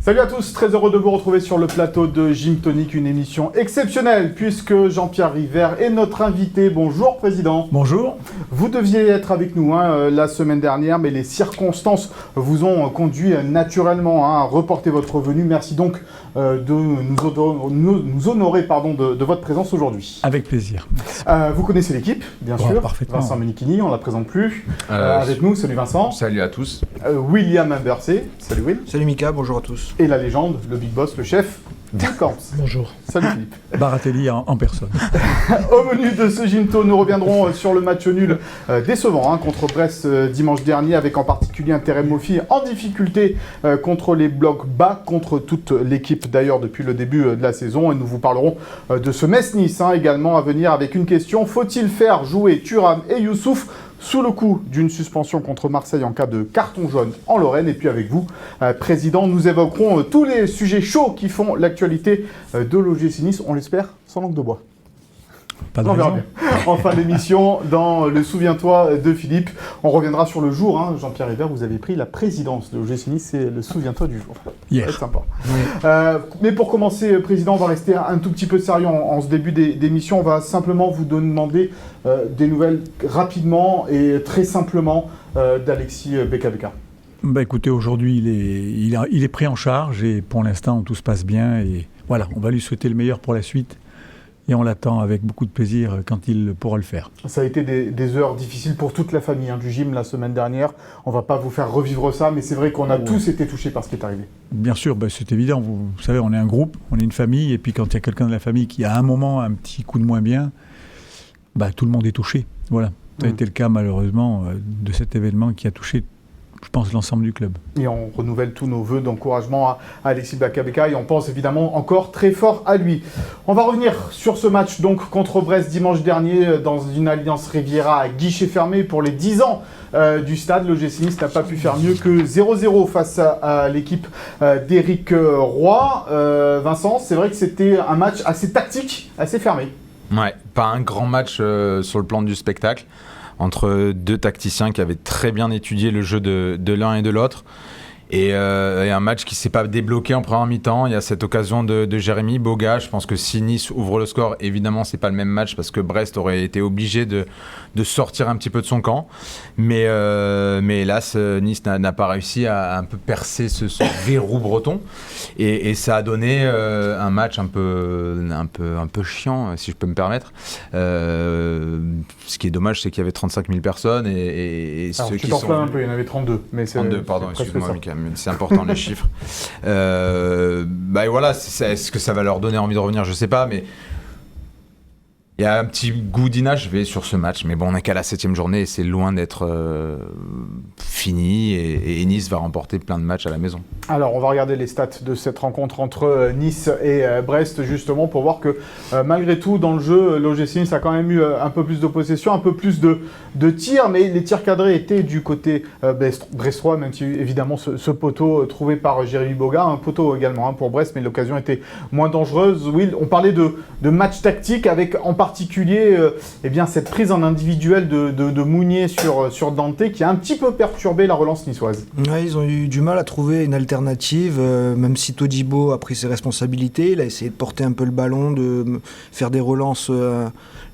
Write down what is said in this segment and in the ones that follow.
Salut à tous, très heureux de vous retrouver sur le plateau de Gym Tonic, une émission exceptionnelle puisque Jean-Pierre River est notre invité. Bonjour Président. Bonjour. Vous deviez être avec nous la semaine dernière, mais les circonstances vous ont conduit naturellement à reporter votre venue. Merci donc de nous honorer de votre présence aujourd'hui. Avec plaisir. Vous connaissez l'équipe, bien sûr. Parfaitement. Vincent Menichini, on ne la présente plus. Avec nous, salut Vincent. Salut à tous. William Imbersé, salut Will. Salut Mika, bonjour à tous. Et la légende, le big boss, le chef, Philippe Corps. Bonjour. Salut Philippe. Baratelli en personne. Au menu de ce Gymto, nous reviendrons sur le match nul décevant contre Brest dimanche dernier, avec en particulier un Terem Moffi en difficulté contre les blocs bas, contre toute l'équipe d'ailleurs depuis le début de la saison. Et nous vous parlerons de ce Metz-Nice également à venir avec une question. Faut-il faire jouer Thuram et Youssouf sous le coup d'une suspension contre Marseille en cas de carton jaune en Lorraine? Et puis avec vous, Président, nous évoquerons tous les sujets chauds qui font l'actualité de l'OGC Nice, on l'espère, sans langue de bois. Pas de On verra raison. bien. En fin d'émission, dans le Souviens-toi de Philippe, on reviendra sur le jour. Jean-Pierre River, vous avez pris la présidence de l'OGC Nice, c'est le Souviens-toi du jour. Hier. Ça va être sympa. Mais pour commencer, Président, on va rester un tout petit peu sérieux en ce début d'émission. On va simplement vous demander des nouvelles rapidement et très simplement d'Alexis Beka. Écoutez, aujourd'hui, il est pris en charge et pour l'instant, tout se passe bien. Et voilà, on va lui souhaiter le meilleur pour la suite. Et on l'attend avec beaucoup de plaisir quand il pourra le faire. Ça a été des heures difficiles pour toute la famille du gym la semaine dernière. On ne va pas vous faire revivre ça, mais c'est vrai qu'on a tous été touchés par ce qui est arrivé. Bien sûr, c'est évident. Vous savez, on est un groupe, on est une famille. Et puis quand il y a quelqu'un de la famille qui a un moment un petit coup de moins bien, tout le monde est touché. Voilà. Ça a été le cas malheureusement de cet événement qui a touché, je pense, l'ensemble du club. Et on renouvelle tous nos vœux d'encouragement à Alexis Beka et on pense évidemment encore très fort à lui. On va revenir sur ce match donc contre Brest dimanche dernier dans une Alliance Riviera à guichet fermé pour les 10 ans du stade. L'OGC Nice n'a pas pu faire mieux que 0-0 face à l'équipe d'Éric Roy. Vincent, c'est vrai que c'était un match assez tactique, assez fermé. Ouais, pas un grand match sur le plan du spectacle, entre deux tacticiens qui avaient très bien étudié le jeu de l'un et de l'autre. Et un match qui ne s'est pas débloqué en première mi-temps. Il y a cette occasion de Jérémy Boga. Je pense que si Nice ouvre le score, évidemment, ce n'est pas le même match parce que Brest aurait été obligé de sortir un petit peu de son camp. Mais hélas, Nice n'a pas réussi à un peu percer ce verrou breton. Et ça a donné un match un peu chiant, si je peux me permettre. Ce qui est dommage, c'est qu'il y avait 35 000 personnes. Et alors, ceux tu qui t'en sont... plains un peu, il y en avait 32. Mais 32, pardon, excuse-moi, Mika. C'est important les chiffres. Et voilà, est-ce que ça va leur donner envie de revenir? Je sais pas, mais il y a un petit goût d'inachevé sur ce match. Mais bon, on n'est qu'à la 7e journée et c'est loin d'être fini. Et Nice va remporter plein de matchs à la maison. Alors, on va regarder les stats de cette rencontre entre Nice et Brest, justement, pour voir que malgré tout, dans le jeu, l'OGC Nice a quand même eu un peu plus de possession, un peu plus de tirs, mais les tirs cadrés étaient du côté brestois, même si évidemment ce poteau trouvé par Jérémy Boga, un poteau également pour Brest, mais l'occasion était moins dangereuse. Will, on parlait de match tactique avec en particulier cette prise en individuel de Mounier sur Dante qui a un petit peu perturbé la relance niçoise. Ouais, ils ont eu du mal à trouver une alternative, même si Todibo a pris ses responsabilités, il a essayé de porter un peu le ballon, de faire des relances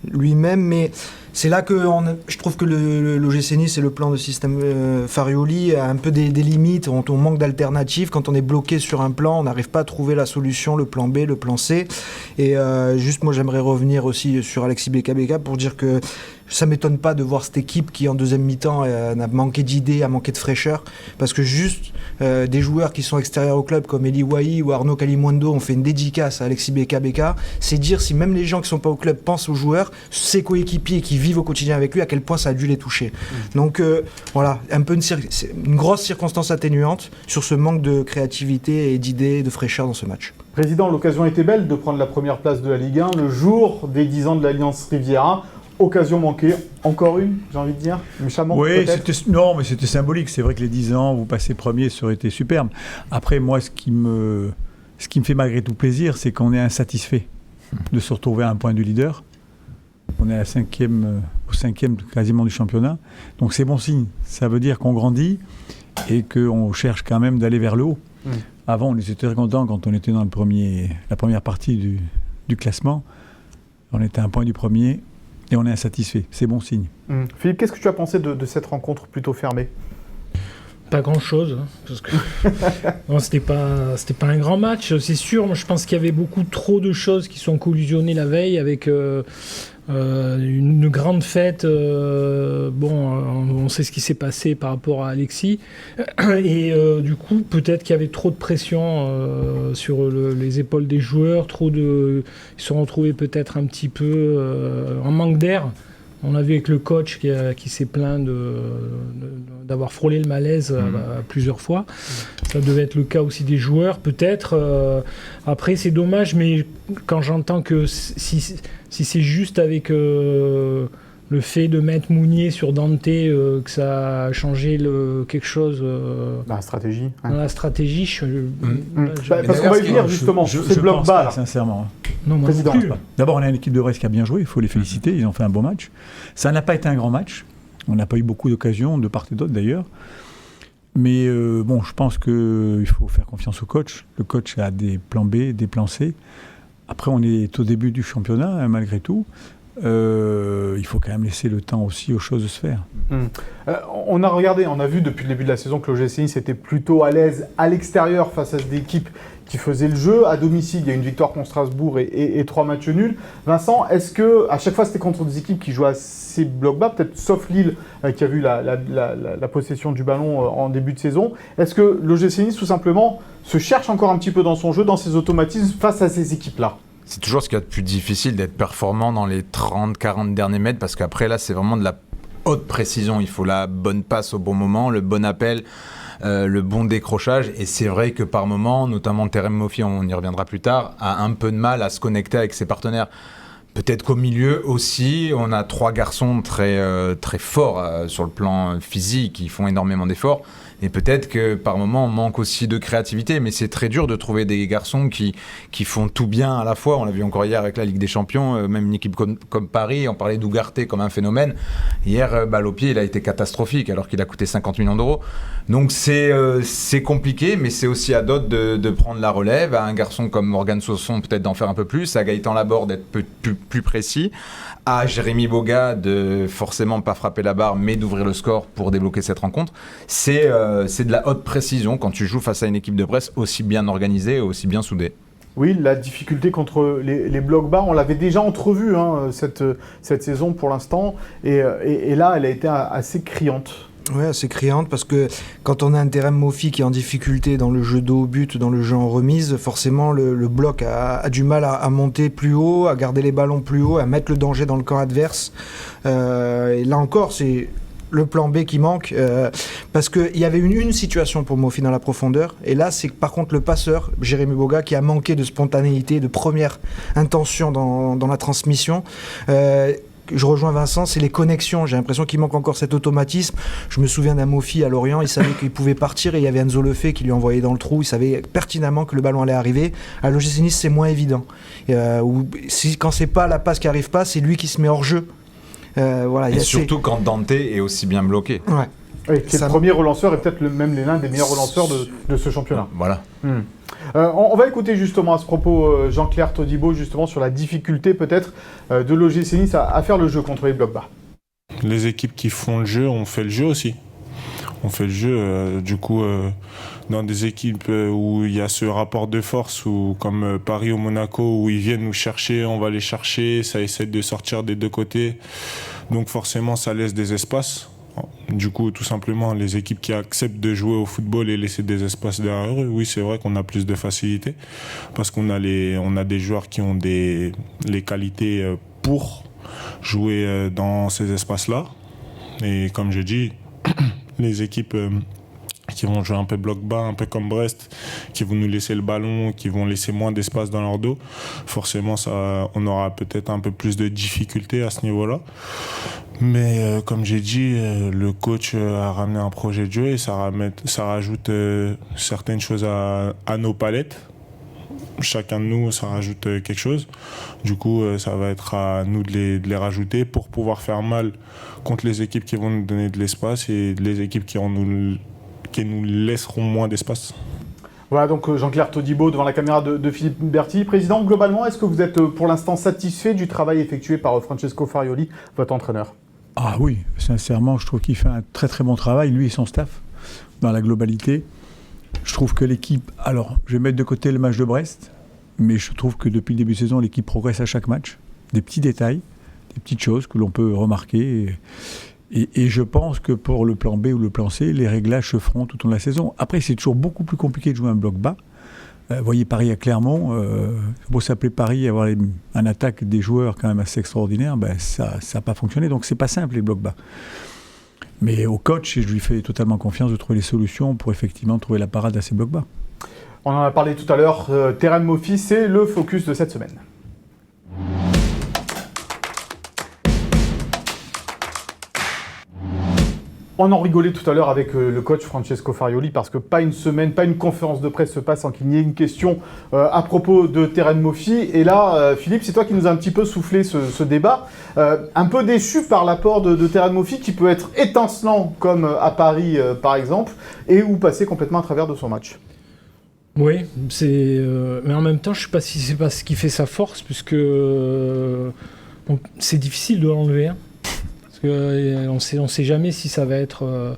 lui-même, mais c'est là que je trouve que l'OGC Nice et le plan de système Farioli a un peu des limites. On manque d'alternatives. Quand on est bloqué sur un plan, on n'arrive pas à trouver la solution, le plan B, le plan C. Et juste, moi, j'aimerais revenir aussi sur Alexis Beka pour dire que ça ne m'étonne pas de voir cette équipe qui, en deuxième mi-temps, a manqué d'idées, a manqué de fraîcheur. Parce que juste des joueurs qui sont extérieurs au club, comme Eli Wahi ou Arnaud Kalimundo, ont fait une dédicace à Alexis Beka. C'est dire si même les gens qui ne sont pas au club pensent aux joueurs, ses coéquipiers qui vivent au quotidien avec lui, à quel point ça a dû les toucher. Donc voilà, un peu une grosse circonstance atténuante sur ce manque de créativité et d'idées, de fraîcheur dans ce match. Président, l'occasion était belle de prendre la première place de la Ligue 1, le jour des 10 ans de l'Alliance Riviera. Occasion manquée, encore une, j'ai envie de dire, méchamment. Oui, mais c'était symbolique. C'est vrai que les 10 ans, vous passez premier, ça aurait été superbe. Après, moi, ce qui me fait malgré tout plaisir, c'est qu'on est insatisfait de se retrouver à un point du leader. On est au cinquième quasiment du championnat. Donc c'est bon signe. Ça veut dire qu'on grandit et qu'on cherche quand même d'aller vers le haut. Avant, on était très contents quand on était dans la première partie du classement. On était à un point du premier et on est insatisfait. C'est bon signe. Philippe, qu'est-ce que tu as pensé de cette rencontre plutôt fermée ? Pas grand-chose, hein, parce que non, c'était pas un grand match, c'est sûr. Moi, je pense qu'il y avait beaucoup trop de choses qui sont collusionnées la veille avec une grande fête. On sait ce qui s'est passé par rapport à Alexis. Et du coup, peut-être qu'il y avait trop de pression sur les épaules des joueurs. Ils se sont retrouvés peut-être un petit peu en manque d'air. On a vu avec le coach qui s'est plaint d'avoir frôlé le malaise plusieurs fois. Ça devait être le cas aussi des joueurs, peut-être. Après, c'est dommage, mais quand j'entends que si c'est juste avec le fait de mettre Mounier sur Dante, que ça a changé quelque chose dans la stratégie. Dans la stratégie, parce qu'on va y venir justement. C'est bloc pense bas, pas, là. sincèrement. Non, moi Président. non plus. D'abord, on a une équipe de Brest qui a bien joué, il faut les féliciter, ils ont fait un bon match. Ça n'a pas été un grand match, on n'a pas eu beaucoup d'occasions, de part et d'autre d'ailleurs. Mais je pense qu'il faut faire confiance au coach. Le coach a des plans B, des plans C. Après, on est au début du championnat, hein, malgré tout. Il faut quand même laisser le temps aussi aux choses de se faire. On a vu depuis le début de la saison que l'OGC Nice était plutôt à l'aise à l'extérieur face à des équipes qui faisaient le jeu. À domicile, il y a une victoire contre Strasbourg et 3 matchs nuls. Vincent, est-ce que à chaque fois c'était contre des équipes qui jouent assez bloc bas, peut-être sauf Lille qui a vu la possession du ballon en début de saison, est-ce que l'OGC Nice tout simplement se cherche encore un petit peu dans son jeu, dans ses automatismes face à ces équipes-là ? C'est toujours ce qu'il y a de plus difficile d'être performant dans les 30-40 derniers mètres parce qu'après là c'est vraiment de la haute précision. Il faut la bonne passe au bon moment, le bon appel, le bon décrochage. Et c'est vrai que par moment, notamment Terem Moffi, on y reviendra plus tard, a un peu de mal à se connecter avec ses partenaires. Peut-être qu'au milieu aussi, on a 3 garçons très forts sur le plan physique, qui font énormément d'efforts. Et peut-être que par moment, on manque aussi de créativité. Mais c'est très dur de trouver des garçons qui font tout bien à la fois. On l'a vu encore hier avec la Ligue des Champions, même une équipe comme Paris. On parlait d'Ougarté comme un phénomène. Hier, balle au pied, il a été catastrophique alors qu'il a coûté 50 millions d'euros. Donc c'est compliqué, mais c'est aussi à d'autres de prendre la relève. À un garçon comme Morgan Sanson, peut-être d'en faire un peu plus. À Gaëtan Laborde, d'être plus précis. À Jérémy Boga, de forcément pas frapper la barre, mais d'ouvrir le score pour débloquer cette rencontre. C'est de la haute précision quand tu joues face à une équipe de Brest aussi bien organisée et aussi bien soudée. Oui, la difficulté contre les blocs bas, on l'avait déjà entrevue cette saison pour l'instant, et là, elle a été assez criante. Oui, assez criante parce que quand on a un Terem Moffi qui est en difficulté dans le jeu de haut but, dans le jeu en remise, forcément le bloc a du mal à monter plus haut, à garder les ballons plus haut, à mettre le danger dans le camp adverse. Et là encore, c'est le plan B qui manque parce qu'il y avait une situation pour Moffi dans la profondeur, et là c'est par contre le passeur Jérémy Boga qui a manqué de spontanéité, de première intention dans la transmission. Je rejoins Vincent, c'est les connexions. J'ai l'impression qu'il manque encore cet automatisme. Je me souviens d'un Moffi à Lorient, il savait qu'il pouvait partir et il y avait Enzo Lefebvre qui lui envoyait dans le trou. Il savait pertinemment que le ballon allait arriver. À l'OGC Nice, c'est moins évident. Quand c'est pas la passe qui arrive pas, c'est lui qui se met hors jeu. Et surtout quand Dante est aussi bien bloqué. Ouais. Oui, qui est le premier relanceur et peut-être même l'un des meilleurs relanceurs de ce championnat. Voilà. On va écouter justement à ce propos Jean-Claire Todibo justement sur la difficulté peut-être de l'OGC Nice à faire le jeu contre les blocs bas. Les équipes qui font le jeu ont fait le jeu aussi. On fait le jeu dans des équipes où il y a ce rapport de force, ou comme Paris ou Monaco, où ils viennent nous chercher, on va les chercher, ça essaie de sortir des deux côtés. Donc forcément, ça laisse des espaces. Du coup, tout simplement, les équipes qui acceptent de jouer au football et laisser des espaces derrière eux, oui, c'est vrai qu'on a plus de facilité parce qu'on a des joueurs qui ont les qualités pour jouer dans ces espaces-là. Et comme je dis, les équipes qui vont jouer un peu bloc bas, un peu comme Brest, qui vont nous laisser le ballon, qui vont laisser moins d'espace dans leur dos, forcément, on aura peut-être un peu plus de difficultés à ce niveau-là. Mais comme j'ai dit, le coach a ramené un projet de jeu et ça rajoute certaines choses à nos palettes. Chacun de nous, ça rajoute quelque chose. Du coup, ça va être à nous de les rajouter pour pouvoir faire mal contre les équipes qui vont nous donner de l'espace et les équipes qui nous laisseront moins d'espace. Voilà donc Jean-Claire Todibo devant la caméra de Philippe Berti. Président, globalement, est-ce que vous êtes pour l'instant satisfait du travail effectué par Francesco Farioli, votre entraîneur ? Ah oui, sincèrement, je trouve qu'il fait un très très bon travail, lui et son staff, dans la globalité. Je trouve que l'équipe... Alors, je vais mettre de côté le match de Brest, mais je trouve que depuis le début de saison, l'équipe progresse à chaque match. Des petits détails, des petites choses que l'on peut remarquer. Et je pense que pour le plan B ou le plan C, les réglages se feront tout au long de la saison. Après, c'est toujours beaucoup plus compliqué de jouer un bloc bas. Vous voyez Paris à Clermont, c'est beau s'appeler Paris, avoir un attaque des joueurs quand même assez extraordinaire, ça n'a pas fonctionné. Donc c'est pas simple les blocs bas. Mais au coach, je lui fais totalement confiance de trouver les solutions pour effectivement trouver la parade à ces blocs bas. On en a parlé tout à l'heure, Terem Moffi, c'est le focus de cette semaine. On en rigolait tout à l'heure avec le coach Francesco Farioli parce que pas une semaine, pas une conférence de presse se passe sans qu'il n'y ait une question à propos de Terem Moffi. Et là, Philippe, c'est toi qui nous a un petit peu soufflé ce débat. Un peu déçu par l'apport de Terem Moffi qui peut être étincelant comme à Paris par exemple et ou passer complètement à travers de son match. Oui, mais en même temps, je ne sais pas si c'est pas ce qui fait sa force puisque c'est difficile de l'enlever. Hein. Parce qu'on sait jamais si ça va être...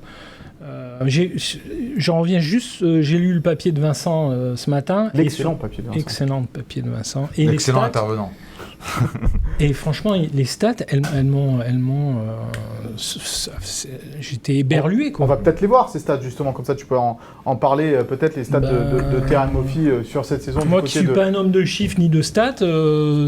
J'en reviens juste, j'ai lu le papier de Vincent ce matin. L'excellent papier de Vincent. Excellent papier de Vincent. Et l'excellent intervenant. Et franchement, les stats, elles m'ont j'étais éberlué, quoi. On va peut-être les voir, ces stats, justement, comme ça tu peux en parler, peut-être les stats de Terem Moffi sur cette saison. Moi qui ne suis pas un homme de chiffres ni de stats,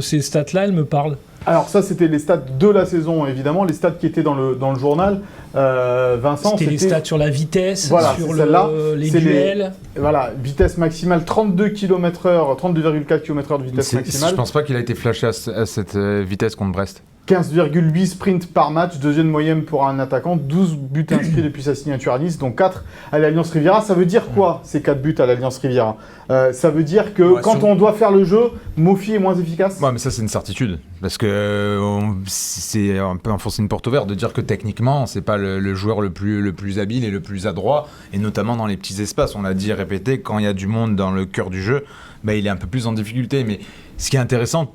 ces stats-là, elles me parlent. Alors ça, c'était les stats de la saison, évidemment, les stats qui étaient dans le journal. Vincent, c'était les stats sur la vitesse, voilà, sur les duels. Voilà, vitesse maximale, 32 km/h, 32,4 km/h de vitesse maximale. Je pense pas qu'il a été flashé à cette vitesse contre Brest. 15,8 sprints par match, deuxième moyenne pour un attaquant, 12 buts inscrits depuis sa signature à Nice, donc 4 à l'Alliance Riviera. Ça veut dire quoi, ces 4 buts à l'Alliance Riviera ? Ça veut dire que quand on doit faire le jeu, Moffi est moins efficace ? Ouais, mais ça c'est une certitude, parce que c'est un peu enfoncer une porte ouverte de dire que techniquement, c'est pas le joueur le plus habile et le plus adroit, et notamment dans les petits espaces. On l'a dit et répété, quand il y a du monde dans le cœur du jeu, il est un peu plus en difficulté. Mais ce qui est intéressant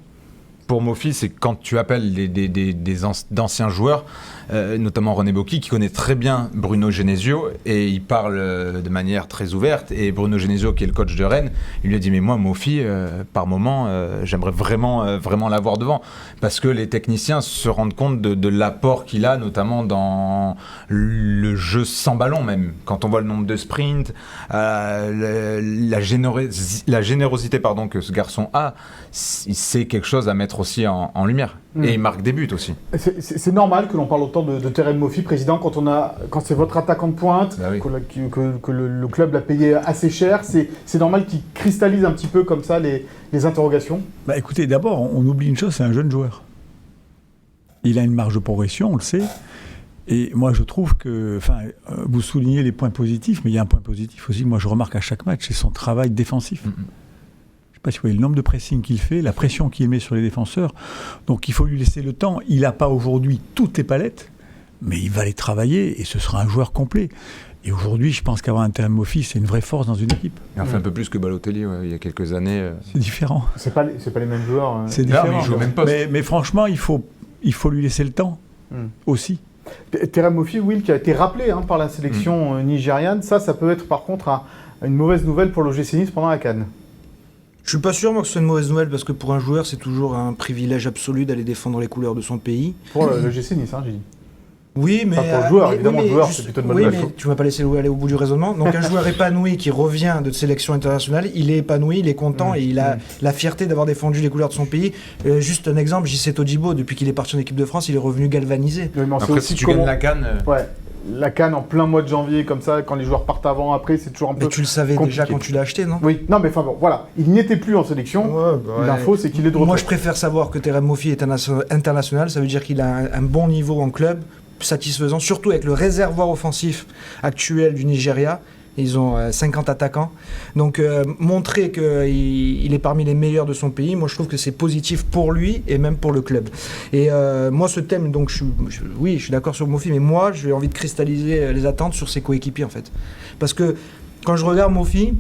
pour Moffi, c'est quand tu appelles d'anciens joueurs, notamment René Bocchi, qui connaît très bien Bruno Genesio, et il parle de manière très ouverte, et Bruno Genesio, qui est le coach de Rennes, il lui a dit « Mais moi, Moffi, par moment, j'aimerais vraiment l'avoir devant », parce que les techniciens se rendent compte de l'apport qu'il a, notamment dans le jeu sans ballon même. Quand on voit le nombre de sprints, la générosité que ce garçon a, c'est quelque chose à mettre aussi en lumière. Et il marque des buts aussi. C'est normal que l'on parle autant de Terem Moffi, président, quand c'est votre attaquant de pointe, oui. que le club l'a payé assez cher. C'est normal qu'il cristallise un petit peu comme ça les interrogations. Écoutez, d'abord, on oublie une chose, c'est un jeune joueur. Il a une marge de progression, on le sait. Et moi, je trouve que, vous soulignez les points positifs, mais il y a un point positif aussi que moi je remarque à chaque match, c'est son travail défensif. Je ne sais pas si vous voyez le nombre de pressing qu'il fait, la pression qu'il met sur les défenseurs. Donc il faut lui laisser le temps. Il n'a pas aujourd'hui toutes les palettes, mais il va les travailler et ce sera un joueur complet. Et aujourd'hui, je pense qu'avoir un Terem Moffi, c'est une vraie force dans une équipe. Il en fait un peu plus que Balotelli il y a quelques années. C'est différent. C'est pas les mêmes joueurs. C'est différent. Mais il joue au même poste. Mais franchement, il faut lui laisser le temps aussi. Terem Moffi, Will, qui a été rappelé par la sélection nigériane, ça peut être par contre une mauvaise nouvelle pour l'OGC Nice pendant la CAN. Je suis pas sûr, moi, que ce soit une mauvaise nouvelle, parce que pour un joueur, c'est toujours un privilège absolu d'aller défendre les couleurs de son pays. Pour l'OGC Nice, j'ai dit. Oui, mais... Pas pour le joueur, évidemment, le joueur, c'est plutôt une bonne nouvelle. Mais tu m'as pas laissé aller au bout du raisonnement. Donc un joueur épanoui qui revient de sélection internationale, il est épanoui, il est content, et il a la fierté d'avoir défendu les couleurs de son pays. Juste un exemple, JC Todibo, depuis qu'il est parti en équipe de France, il est revenu galvanisé. Après, si tu gagnes la CAN... Ouais. La CAN en plein mois de janvier, comme ça, quand les joueurs partent avant, après, c'est toujours un peu. Mais tu le savais compliqué. déjà quand tu l'as acheté, non ? Oui, non, mais voilà. Il n'y était plus en sélection. L'info, c'est qu'il est de retour. Moi, je préfère savoir que Terem Moffi est international. Ça veut dire qu'il a un bon niveau en club, satisfaisant, surtout avec le réservoir offensif actuel du Nigeria. Ils ont 50 attaquants. Donc, montrer qu'il est parmi les meilleurs de son pays, moi, je trouve que c'est positif pour lui et même pour le club. Et moi, ce thème, donc, je suis d'accord sur Moffi, mais moi, j'ai envie de cristalliser les attentes sur ses coéquipiers, en fait. Parce que quand je regarde Moffi,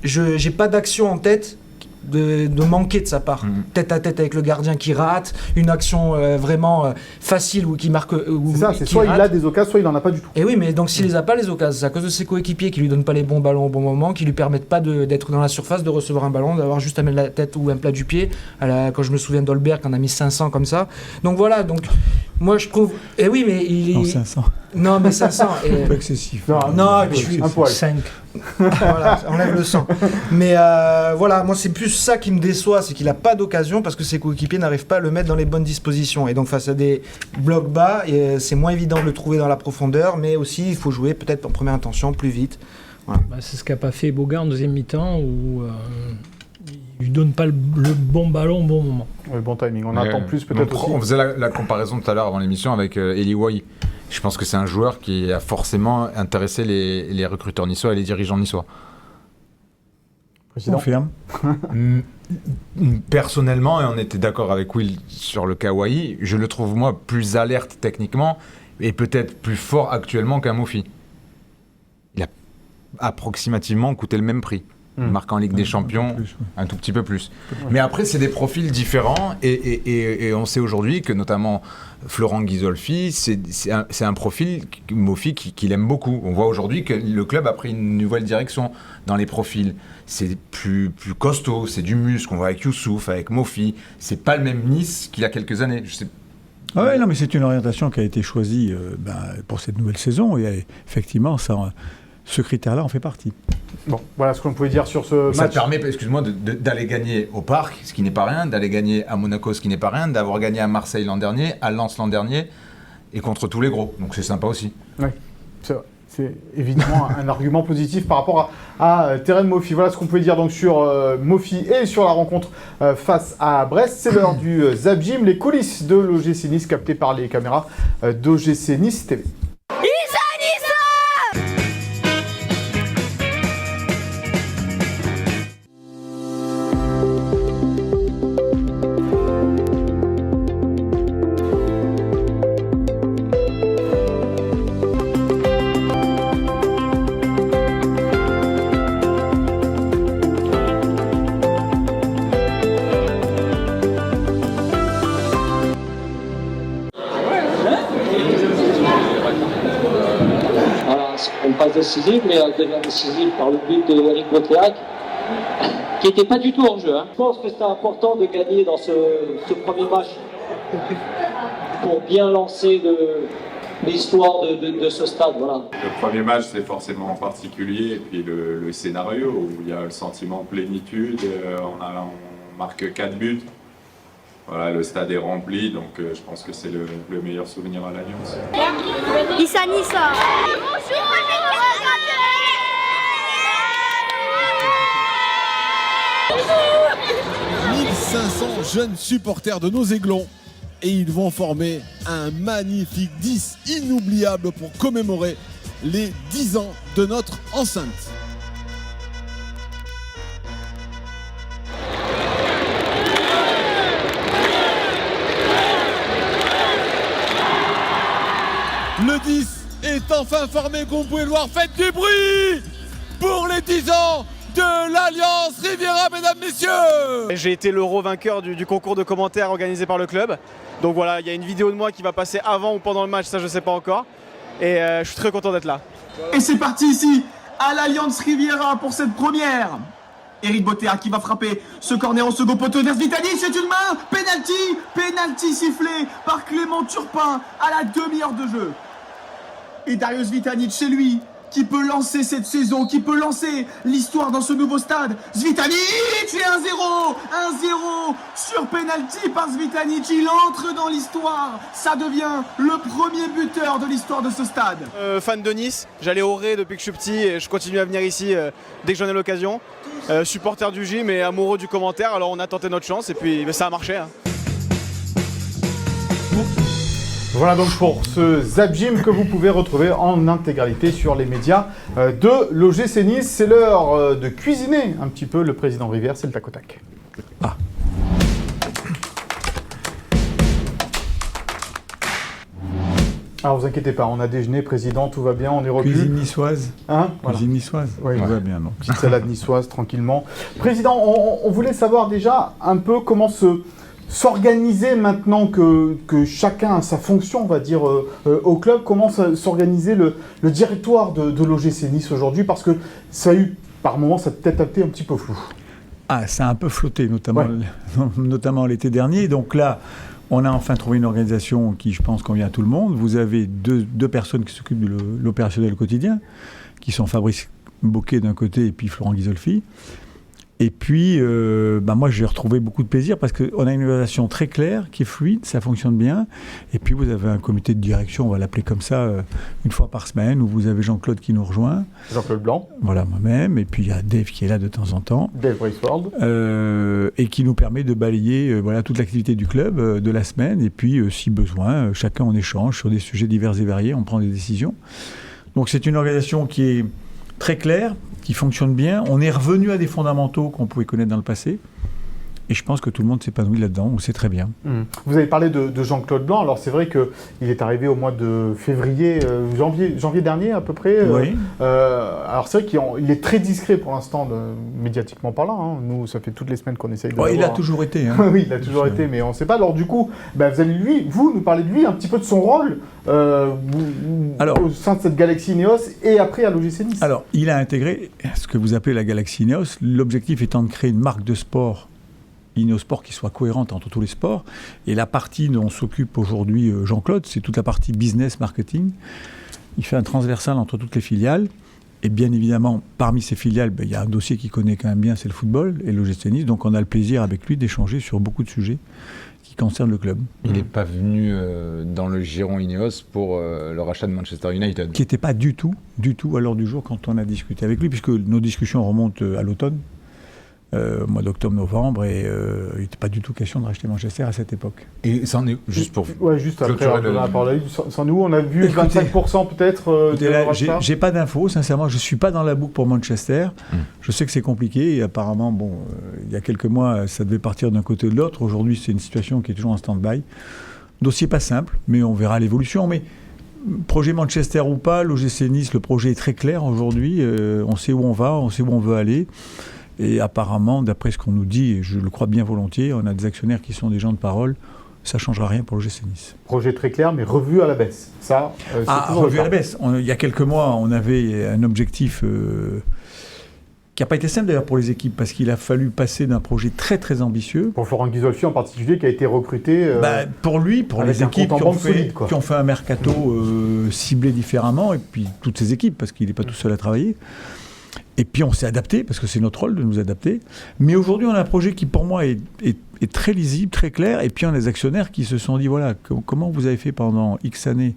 j'ai pas d'action en tête de manquer de sa part. Tête à tête avec le gardien qui rate, une action vraiment facile ou qui marque. C'est ça, c'est soit rate. il a des occasions, soit il en a pas du tout. Et oui, mais donc s'il les a pas les occasions, c'est à cause de ses coéquipiers qui lui donnent pas les bons ballons au bon moment, qui lui permettent pas d'être dans la surface, de recevoir un ballon, d'avoir juste à mettre la tête ou un plat du pied. Quand je me souviens d'Holberg, on a mis 500 comme ça. Donc voilà, donc moi je trouve. Et oui, mais il. Non, 500. Non, mais 500. C'est pas excessif. Non, mais je suis un poil. 5. voilà, enlève le sang. Mais voilà, moi c'est plus ça qui me déçoit, c'est qu'il n'a pas d'occasion parce que ses coéquipiers n'arrivent pas à le mettre dans les bonnes dispositions. Et donc face à des blocs bas, c'est moins évident de le trouver dans la profondeur, mais aussi il faut jouer peut-être en première intention plus vite. Voilà. C'est ce qu'a pas fait Boga en deuxième mi-temps où il lui donne pas le bon ballon au bon moment. Oui, bon timing. On attend plus peut-être aussi. On faisait la comparaison tout à l'heure avant l'émission avec Eli Wahi. Je pense que c'est un joueur qui a forcément intéressé les recruteurs niçois et les dirigeants niçois. Président. Confirme. Personnellement, et on était d'accord avec Will sur le cas Wahi, je le trouve moi plus alerte techniquement et peut-être plus fort actuellement qu'un Mofi. Il a approximativement coûté le même prix. Marquant en Ligue des Champions, un tout petit peu plus. Mais après, c'est des profils différents et on sait aujourd'hui que notamment Florent Ghisolfi, c'est un profil, Mofi, qu'il aime beaucoup. On voit aujourd'hui que le club a pris une nouvelle direction dans les profils. C'est plus costaud, c'est du muscle. On voit avec Youssouf, avec Mofi. C'est pas le même Nice qu'il y a quelques années. Je sais. Ah ouais, non, mais c'est une orientation qui a été choisie pour cette nouvelle saison et effectivement, ce critère-là en fait partie. Bon, voilà ce qu'on pouvait dire sur ce Ça match. permet, excuse-moi, d'aller gagner au Parc, ce qui n'est pas rien, d'aller gagner à Monaco, ce qui n'est pas rien, d'avoir gagné à Marseille l'an dernier, à Lens l'an dernier, et contre tous les gros. Donc c'est sympa aussi. Oui, c'est vrai. C'est évidemment un argument positif par rapport à Terem Mofi. Voilà ce qu'on pouvait dire donc sur Mofi et sur la rencontre face à Brest. C'est l'heure du Zap Gym, les coulisses de l'OGC Nice captées par les caméras d'OGC Nice TV. Une passe décisive, mais elle devient décisive par le but de Eric Botéac, qui n'était pas du tout en jeu. Je pense que c'est important de gagner dans ce premier match pour bien lancer l'histoire de ce stade. Voilà. Le premier match, c'est forcément particulier, et puis le scénario où il y a le sentiment de plénitude, on marque 4 buts. Voilà, le stade est rempli, donc je pense que c'est le meilleur souvenir à l'Alliance. Issa Nissa. 1500 jeunes supporters de nos Aiglons et ils vont former un magnifique 10 inoubliable pour commémorer les 10 ans de notre enceinte. Le 10 est enfin formé, comme vous pouvez le voir. Faites du bruit pour les 10 ans de l'Alliance Riviera, mesdames, messieurs. J'ai été l'euro vainqueur du concours de commentaires organisé par le club. Donc voilà, il y a une vidéo de moi qui va passer avant ou pendant le match, ça je sais pas encore. Et je suis très content d'être là. Et c'est parti ici, à l'Alliance Riviera pour cette première. Eric Botéa qui va frapper ce corner en second poteau vers Svitanic, c'est une main, penalty sifflé par Clément Turpin à la demi-heure de jeu. Et Dario Svitanic, c'est lui qui peut lancer cette saison, qui peut lancer l'histoire dans ce nouveau stade. Svitanic et 1-0 sur penalty par Svitanic, il entre dans l'histoire. Ça devient le premier buteur de l'histoire de ce stade. Fan de Nice, j'allais au Ré depuis que je suis petit et je continue à venir ici dès que j'en ai l'occasion. Supporter du gym et amoureux du commentaire, alors on a tenté notre chance et puis ça a marché. Hein. Voilà donc pour ce Zap Gym que vous pouvez retrouver en intégralité sur les médias de l'OGC Nice. C'est l'heure de cuisiner un petit peu le président Rivière, c'est le tac au tac. Ah. Alors vous inquiétez pas, on a déjeuné, président, tout va bien, on est revenu. Cuisine niçoise. Hein, voilà. Cuisine niçoise. Oui, tout va bien, non. Petite salade niçoise, tranquillement. Président, on voulait savoir déjà un peu comment s'organiser maintenant que chacun a sa fonction, on va dire, au club. Comment s'organiser le directoire de l'OGC Nice aujourd'hui, parce que ça a eu, par moments, ça a peut-être été un petit peu flou. Ah, ça a un peu flotté, notamment l'été dernier. Donc là, on a enfin trouvé une organisation qui, je pense, convient à tout le monde. Vous avez deux personnes qui s'occupent de l'opérationnel quotidien, qui sont Fabrice Bocquet d'un côté et puis Florent Ghisolfi. Et puis, moi, j'ai retrouvé beaucoup de plaisir parce qu'on a une organisation très claire, qui est fluide, ça fonctionne bien. Et puis, vous avez un comité de direction, on va l'appeler comme ça, une fois par semaine, où vous avez Jean-Claude qui nous rejoint. Jean-Claude Blanc. Voilà, moi-même. Et puis, il y a Dave qui est là de temps en temps. Dave Braceford. Et qui nous permet de balayer toute l'activité du club de la semaine. Et puis, si besoin, chacun en échange sur des sujets divers et variés, on prend des décisions. Donc, c'est une organisation qui est très claire, qui fonctionne bien. On est revenu à des fondamentaux qu'on pouvait connaître dans le passé. Et je pense que tout le monde s'épanouit là-dedans, on sait très bien. Vous avez parlé de Jean-Claude Blanc. Alors c'est vrai qu'il est arrivé au mois de février, janvier dernier à peu près. Oui. Alors c'est vrai qu'il est très discret pour l'instant, médiatiquement parlant. Hein. Nous, ça fait toutes les semaines qu'on essaye de l'avoir. Il a toujours été. Hein. Oui, il a toujours été, mais on ne sait pas. Alors du coup, vous allez vous nous parler de lui, un petit peu de son rôle au sein de cette Galaxy Ineos et après à l'OGC Nice. Alors, il a intégré ce que vous appelez la Galaxy Ineos, l'objectif étant de créer une marque de sport Ineosport qui soit cohérente entre tous les sports. Et la partie dont s'occupe aujourd'hui Jean-Claude, c'est toute la partie business marketing. Il fait un transversal entre toutes les filiales. Et bien évidemment, parmi ces filiales, il y a un dossier qu'il connaît quand même bien, c'est le football et l'OGC Nice. Donc on a le plaisir avec lui d'échanger sur beaucoup de sujets qui concernent le club. Il n'est pas venu dans le giron Ineos pour le rachat de Manchester United. Qui n'était pas du tout à l'ordre du jour quand on a discuté avec lui, puisque nos discussions remontent à l'automne. Au mois d'octobre-novembre, et il n'était pas du tout question de racheter Manchester à cette époque. Et ça en est juste pour... Ouais, juste après, c'en est où on a vu 25% peut-être de rachat. J'ai pas d'infos, sincèrement, je ne suis pas dans la boucle pour Manchester. Je sais que c'est compliqué, et apparemment, il y a quelques mois, ça devait partir d'un côté ou de l'autre. Aujourd'hui, c'est une situation qui est toujours en stand-by. Dossier pas simple, mais on verra l'évolution. Mais projet Manchester ou pas, l'OGC Nice, le projet est très clair aujourd'hui. On sait où on va, on sait où on veut aller. Et apparemment, d'après ce qu'on nous dit, et je le crois bien volontiers, on a des actionnaires qui sont des gens de parole, ça ne changera rien pour le GC Nice. Projet très clair, mais revu à la baisse. Ça, revu à la baisse. Il y a quelques mois, on avait un objectif qui n'a pas été simple d'ailleurs pour les équipes, parce qu'il a fallu passer d'un projet très très ambitieux. Pour Florent Ghisolfi en particulier, qui a été recruté. Pour lui, pour les équipes qui ont fait un mercato ciblé différemment, et puis toutes ces équipes, parce qu'il n'est pas tout seul à travailler. Et puis on s'est adapté, parce que c'est notre rôle de nous adapter. Mais aujourd'hui, on a un projet qui, pour moi, est très lisible, très clair. Et puis on a des actionnaires qui se sont dit, voilà, comment vous avez fait pendant X années?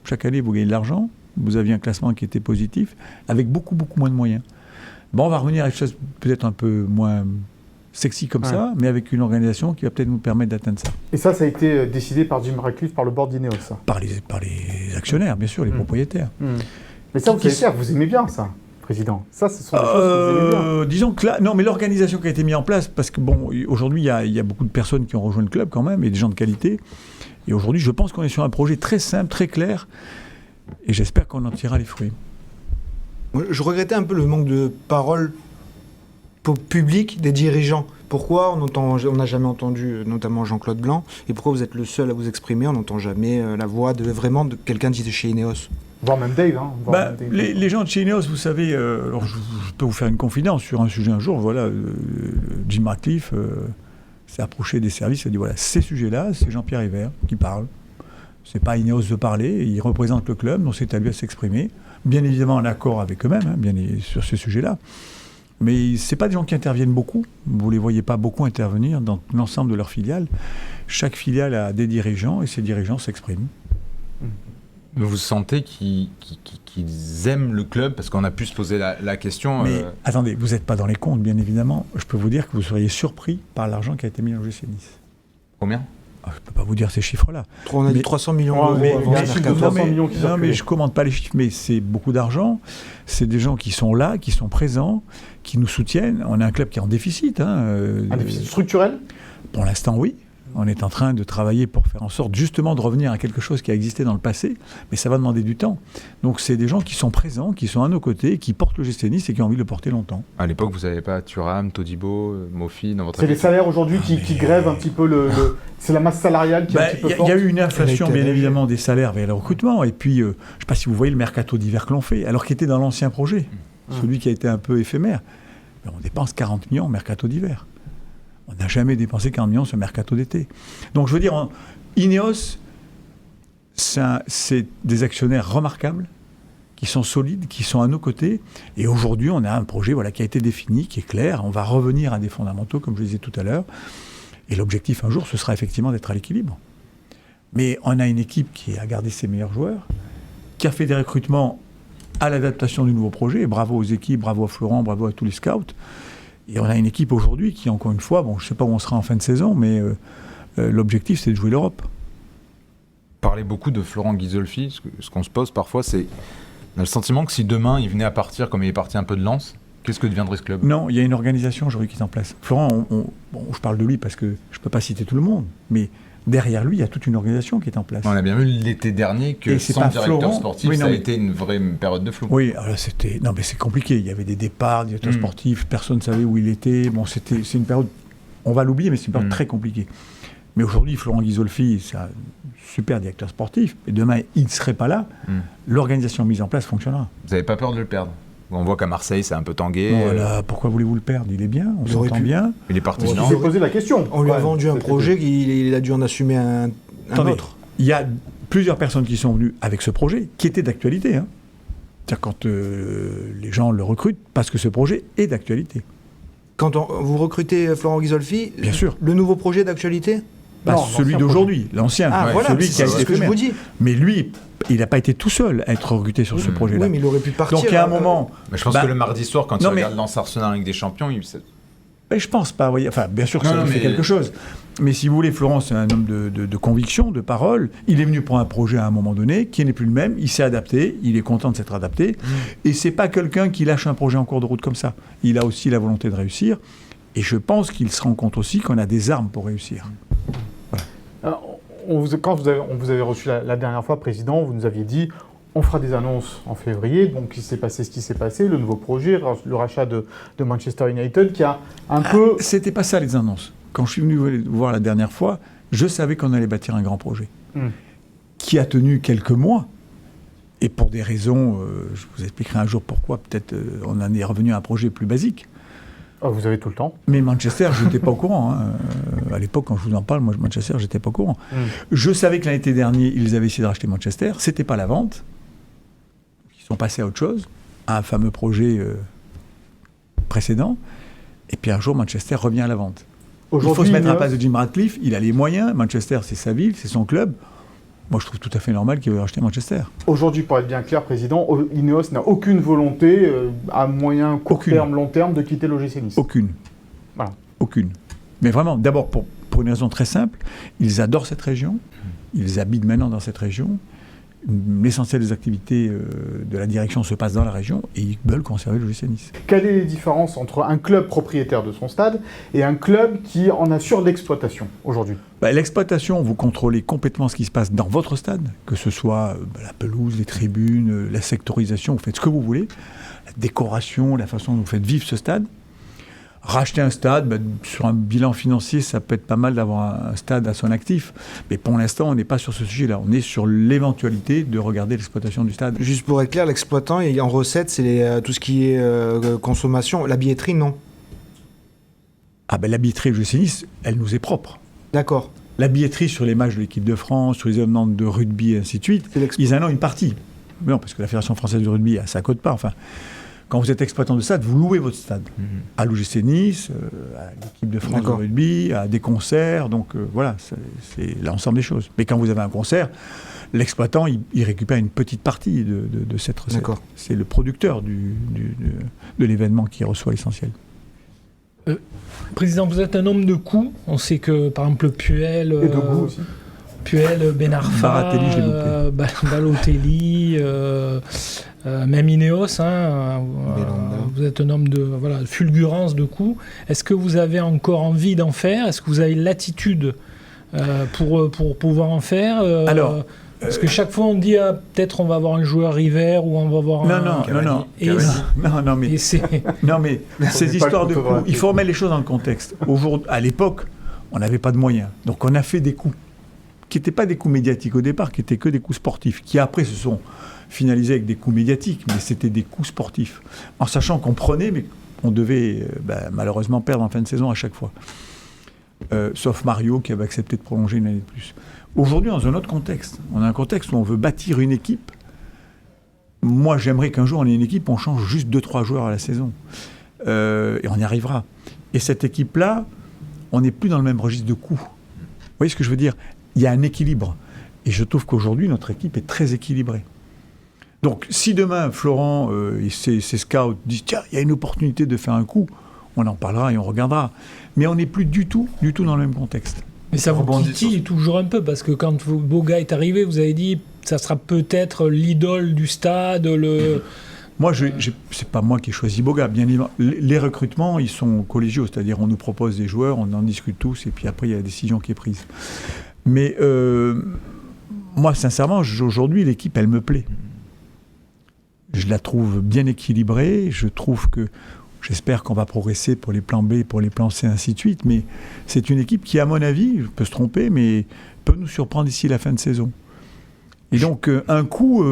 Chaque année, vous gagnez de l'argent. Vous aviez un classement qui était positif, avec beaucoup, beaucoup moins de moyens. On va revenir à quelque chose peut-être un peu moins sexy comme ça, mais avec une organisation qui va peut-être nous permettre d'atteindre ça. Et ça a été décidé par Jim Ratcliffe, par le board d'Ineos, ça? Par les actionnaires, bien sûr, les propriétaires. Mais ça, vous aimez bien, ça, président? Ça, ce sont des choses que vous aimez bien. Disons que là, non, mais l'organisation qui a été mise en place, parce que aujourd'hui, il y a beaucoup de personnes qui ont rejoint le club quand même, et des gens de qualité. Et aujourd'hui, je pense qu'on est sur un projet très simple, très clair, et j'espère qu'on en tirera les fruits. Je regrettais un peu le manque de parole publique des dirigeants. Pourquoi on n'a jamais entendu notamment Jean-Claude Blanc, et pourquoi vous êtes le seul à vous exprimer? On n'entend jamais la voix de quelqu'un de chez Ineos. Voire même Dave. Les gens de chez Ineos, vous savez, alors je peux vous faire une confidence sur un sujet un jour. Voilà, Jim Ratcliffe s'est approché des services, il a dit voilà, ces sujets-là, c'est Jean-Pierre Hébert qui parle. C'est pas Ineos de parler, il représente le club, donc c'est à lui à s'exprimer. Bien évidemment en accord avec eux-mêmes, sur ces sujets-là. Mais ce n'est pas des gens qui interviennent beaucoup. Vous ne les voyez pas beaucoup intervenir dans l'ensemble de leurs filiales. Chaque filiale a des dirigeants et ces dirigeants s'expriment. Vous sentez qu'ils aiment le club? Parce qu'on a pu se poser la question. Mais attendez, vous n'êtes pas dans les comptes, bien évidemment. Je peux vous dire que vous seriez surpris par l'argent qui a été mis dans le GC Nice. Combien? Je ne peux pas vous dire ces chiffres-là. On a dit 300 millions d'euros. Non, mais je ne commande pas les chiffres, mais c'est beaucoup d'argent. C'est des gens qui sont là, qui sont présents, qui nous soutiennent. On a un club qui est en déficit. Un déficit structurel? Pour l'instant, oui. On est en train de travailler pour faire en sorte justement de revenir à quelque chose qui a existé dans le passé, mais ça va demander du temps. Donc c'est des gens qui sont présents, qui sont à nos côtés, qui portent le GC Nice et qui ont envie de le porter longtemps. À l'époque, vous n'avez pas Thuram, Todibo, Mofi dans votre C'est les salaires aujourd'hui qui grèvent un petit peu c'est la masse salariale qui est un petit peu forte. Il y a eu une inflation bien évidemment des salaires vers le recrutement, et puis je ne sais pas si vous voyez le mercato d'hiver que l'on fait, alors qu'il était dans l'ancien projet, celui qui a été un peu éphémère. Mais on dépense 40 millions au mercato d'hiver. On n'a jamais dépensé 40 millions sur le mercato d'été. Donc je veux dire, Ineos, c'est des actionnaires remarquables, qui sont solides, qui sont à nos côtés. Et aujourd'hui, on a un projet qui a été défini, qui est clair. On va revenir à des fondamentaux, comme je le disais tout à l'heure. Et l'objectif, un jour, ce sera effectivement d'être à l'équilibre. Mais on a une équipe qui a gardé ses meilleurs joueurs, qui a fait des recrutements à l'adaptation du nouveau projet. Et bravo aux équipes, bravo à Florent, bravo à tous les scouts. Et on a une équipe aujourd'hui qui, encore une fois, je ne sais pas où on sera en fin de saison, mais l'objectif, c'est de jouer l'Europe. Vous parlez beaucoup de Florent Ghisolfi. Ce qu'on se pose parfois, c'est... On a le sentiment que si demain, il venait à partir comme il est parti un peu de Lens, qu'est-ce que deviendrait ce club ? Non, il y a une organisation aujourd'hui qui est en place. Florent, je parle de lui parce que je ne peux pas citer tout le monde, mais derrière lui, il y a toute une organisation qui est en place. On a bien vu l'été dernier que sans directeur sportif, ça a été une vraie période de flou. Oui, alors c'était... Non, mais c'est compliqué. Il y avait des départs, directeur sportif, personne ne savait où il était. C'est une période... On va l'oublier, mais c'est une période très compliquée. Mais aujourd'hui, Florent Ghisolfi, c'est un super directeur sportif. Et demain, il ne serait pas là. L'organisation mise en place fonctionnera. Vous n'avez pas peur de le perdre ? On voit qu'à Marseille, c'est un peu tangué. Voilà, pourquoi voulez-vous le perdre ? Il est bien, on s'entend bien. Il est parti. On s'est posé la question. On lui a vendu un projet, il a dû en assumer un autre. Il y a plusieurs personnes qui sont venues avec ce projet, qui était d'actualité. C'est-à-dire quand les gens le recrutent, parce que ce projet est d'actualité. Quand vous recrutez Florent Ghisolfi, bien sûr. Le nouveau projet d'actualité ? Celui d'aujourd'hui, l'ancien. Celui qui a été ce que je vous dis. Mais lui, il n'a pas été tout seul à être recruté sur ce projet-là. Oui, mais il aurait pu partir. Donc il y a un moment... Mais je pense que le mardi soir, quand il regarde Lens Arsenal en Ligue des Champions, je pense pas. Enfin, bien sûr que ça lui fait quelque chose. Mais si vous voulez, Florent, c'est un homme de conviction, de parole. Il est venu pour un projet à un moment donné, qui n'est plus le même. Il s'est adapté. Il est content de s'être adapté. Et c'est pas quelqu'un qui lâche un projet en cours de route comme ça. Il a aussi la volonté de réussir. Et je pense qu'il se rend compte aussi qu'on a des armes pour réussir. Quand on vous avait reçu la dernière fois, Président, vous nous aviez dit on fera des annonces en février. Donc il s'est passé ce qui s'est passé, le nouveau projet, le rachat de Manchester United qui a un peu... C'était pas ça les annonces. Quand je suis venu vous voir la dernière fois, je savais qu'on allait bâtir un grand projet qui a tenu quelques mois. Et pour des raisons, je vous expliquerai un jour pourquoi, peut-être on en est revenu à un projet plus basique. Vous avez tout le temps. Mais Manchester, je n'étais pas au courant. À l'époque, quand je vous en parle, moi, Manchester, je n'étais pas au courant. Je savais que l'été dernier, ils avaient essayé de racheter Manchester. Ce n'était pas la vente. Ils sont passés à autre chose, à un fameux projet précédent. Et puis un jour, Manchester revient à la vente. Il faut se mettre à la place de Jim Ratcliffe. Il a les moyens. Manchester, c'est sa ville, c'est son club. Moi, je trouve tout à fait normal qu'il veuille racheter Manchester. Aujourd'hui, pour être bien clair, Président, Ineos n'a aucune volonté, à moyen, court terme, long terme, de quitter l'OGC Nice. Aucune. Voilà. Aucune. Mais vraiment, d'abord, pour une raison très simple, ils adorent cette région, ils habitent maintenant dans cette région, l'essentiel des activités de la direction se passe dans la région, et ils veulent conserver l'OGC Nice. Quelle est la différence entre un club propriétaire de son stade et un club qui en assure l'exploitation aujourd'hui ? L'exploitation, vous contrôlez complètement ce qui se passe dans votre stade, que ce soit la pelouse, les tribunes, la sectorisation, vous faites ce que vous voulez, la décoration, la façon dont vous faites vivre ce stade. Racheter un stade, sur un bilan financier, ça peut être pas mal d'avoir un stade à son actif. Mais pour l'instant, on n'est pas sur ce sujet-là. On est sur l'éventualité de regarder l'exploitation du stade. Juste pour être clair, l'exploitant, en recette, c'est tout ce qui est consommation. La billetterie, non. La billetterie de l'OGC Nice, elle nous est propre. D'accord. La billetterie sur les matchs de l'équipe de France, sur les événements de rugby et ainsi de suite, ils en ont une partie. Mais non, parce que la Fédération française de rugby, ça ne cote pas. Enfin, quand vous êtes exploitant de stade, vous louez votre stade. À l'OGC Nice, à l'équipe de France de rugby, à des concerts. Donc voilà, c'est l'ensemble des choses. Mais quand vous avez un concert, l'exploitant, il récupère une petite partie de cette recette. D'accord. C'est le producteur de l'événement qui reçoit l'essentiel. Président, vous êtes un homme de coups. On sait que, par exemple, Puel... Et de goût aussi. Puel, Ben Arfa, Balotelli, même Ineos, vous êtes un homme de fulgurance, de coups. Est-ce que vous avez encore envie d'en faire ? Est-ce que vous avez l'attitude pour pouvoir en faire Alors, parce que chaque fois on dit peut-être on va avoir un joueur River ou on va avoir non mais ces histoires de coups, il faut remettre les choses dans le contexte. Aujourd'hui, à l'époque, on n'avait pas de moyens, donc on a fait des coups qui n'étaient pas des coups médiatiques au départ, qui étaient que des coups sportifs, qui après se sont finalisés avec des coups médiatiques, mais c'était des coups sportifs, en sachant qu'on prenait, mais on devait malheureusement perdre en fin de saison à chaque fois. Sauf Mario qui avait accepté de prolonger une année de plus. Aujourd'hui, dans un autre contexte, on a un contexte où on veut bâtir une équipe. Moi, j'aimerais qu'un jour on ait une équipe, on change juste 2-3 joueurs à la saison. Et on y arrivera. Et cette équipe-là, on n'est plus dans le même registre de coups. Vous voyez ce que je veux dire ? Il y a un équilibre. Et je trouve qu'aujourd'hui, notre équipe est très équilibrée. Donc, si demain, Florent et ses scouts disent « Tiens, il y a une opportunité de faire un coup », on en parlera et on regardera. Mais on n'est plus du tout dans le même contexte. Mais ça vous titille toujours un peu, parce que quand Boga est arrivé, vous avez dit ça sera peut-être l'idole du stade, Moi, c'est pas moi qui ai choisi Boga. Bien évidemment, les recrutements, ils sont collégiaux, c'est-à-dire on nous propose des joueurs, on en discute tous, et puis après, il y a la décision qui est prise. Mais moi, sincèrement, aujourd'hui, l'équipe, elle me plaît. Je la trouve bien équilibrée, j'espère qu'on va progresser pour les plans B, pour les plans C, ainsi de suite, mais c'est une équipe qui, à mon avis, je peux se tromper, mais peut nous surprendre d'ici la fin de saison. Et donc, un coup,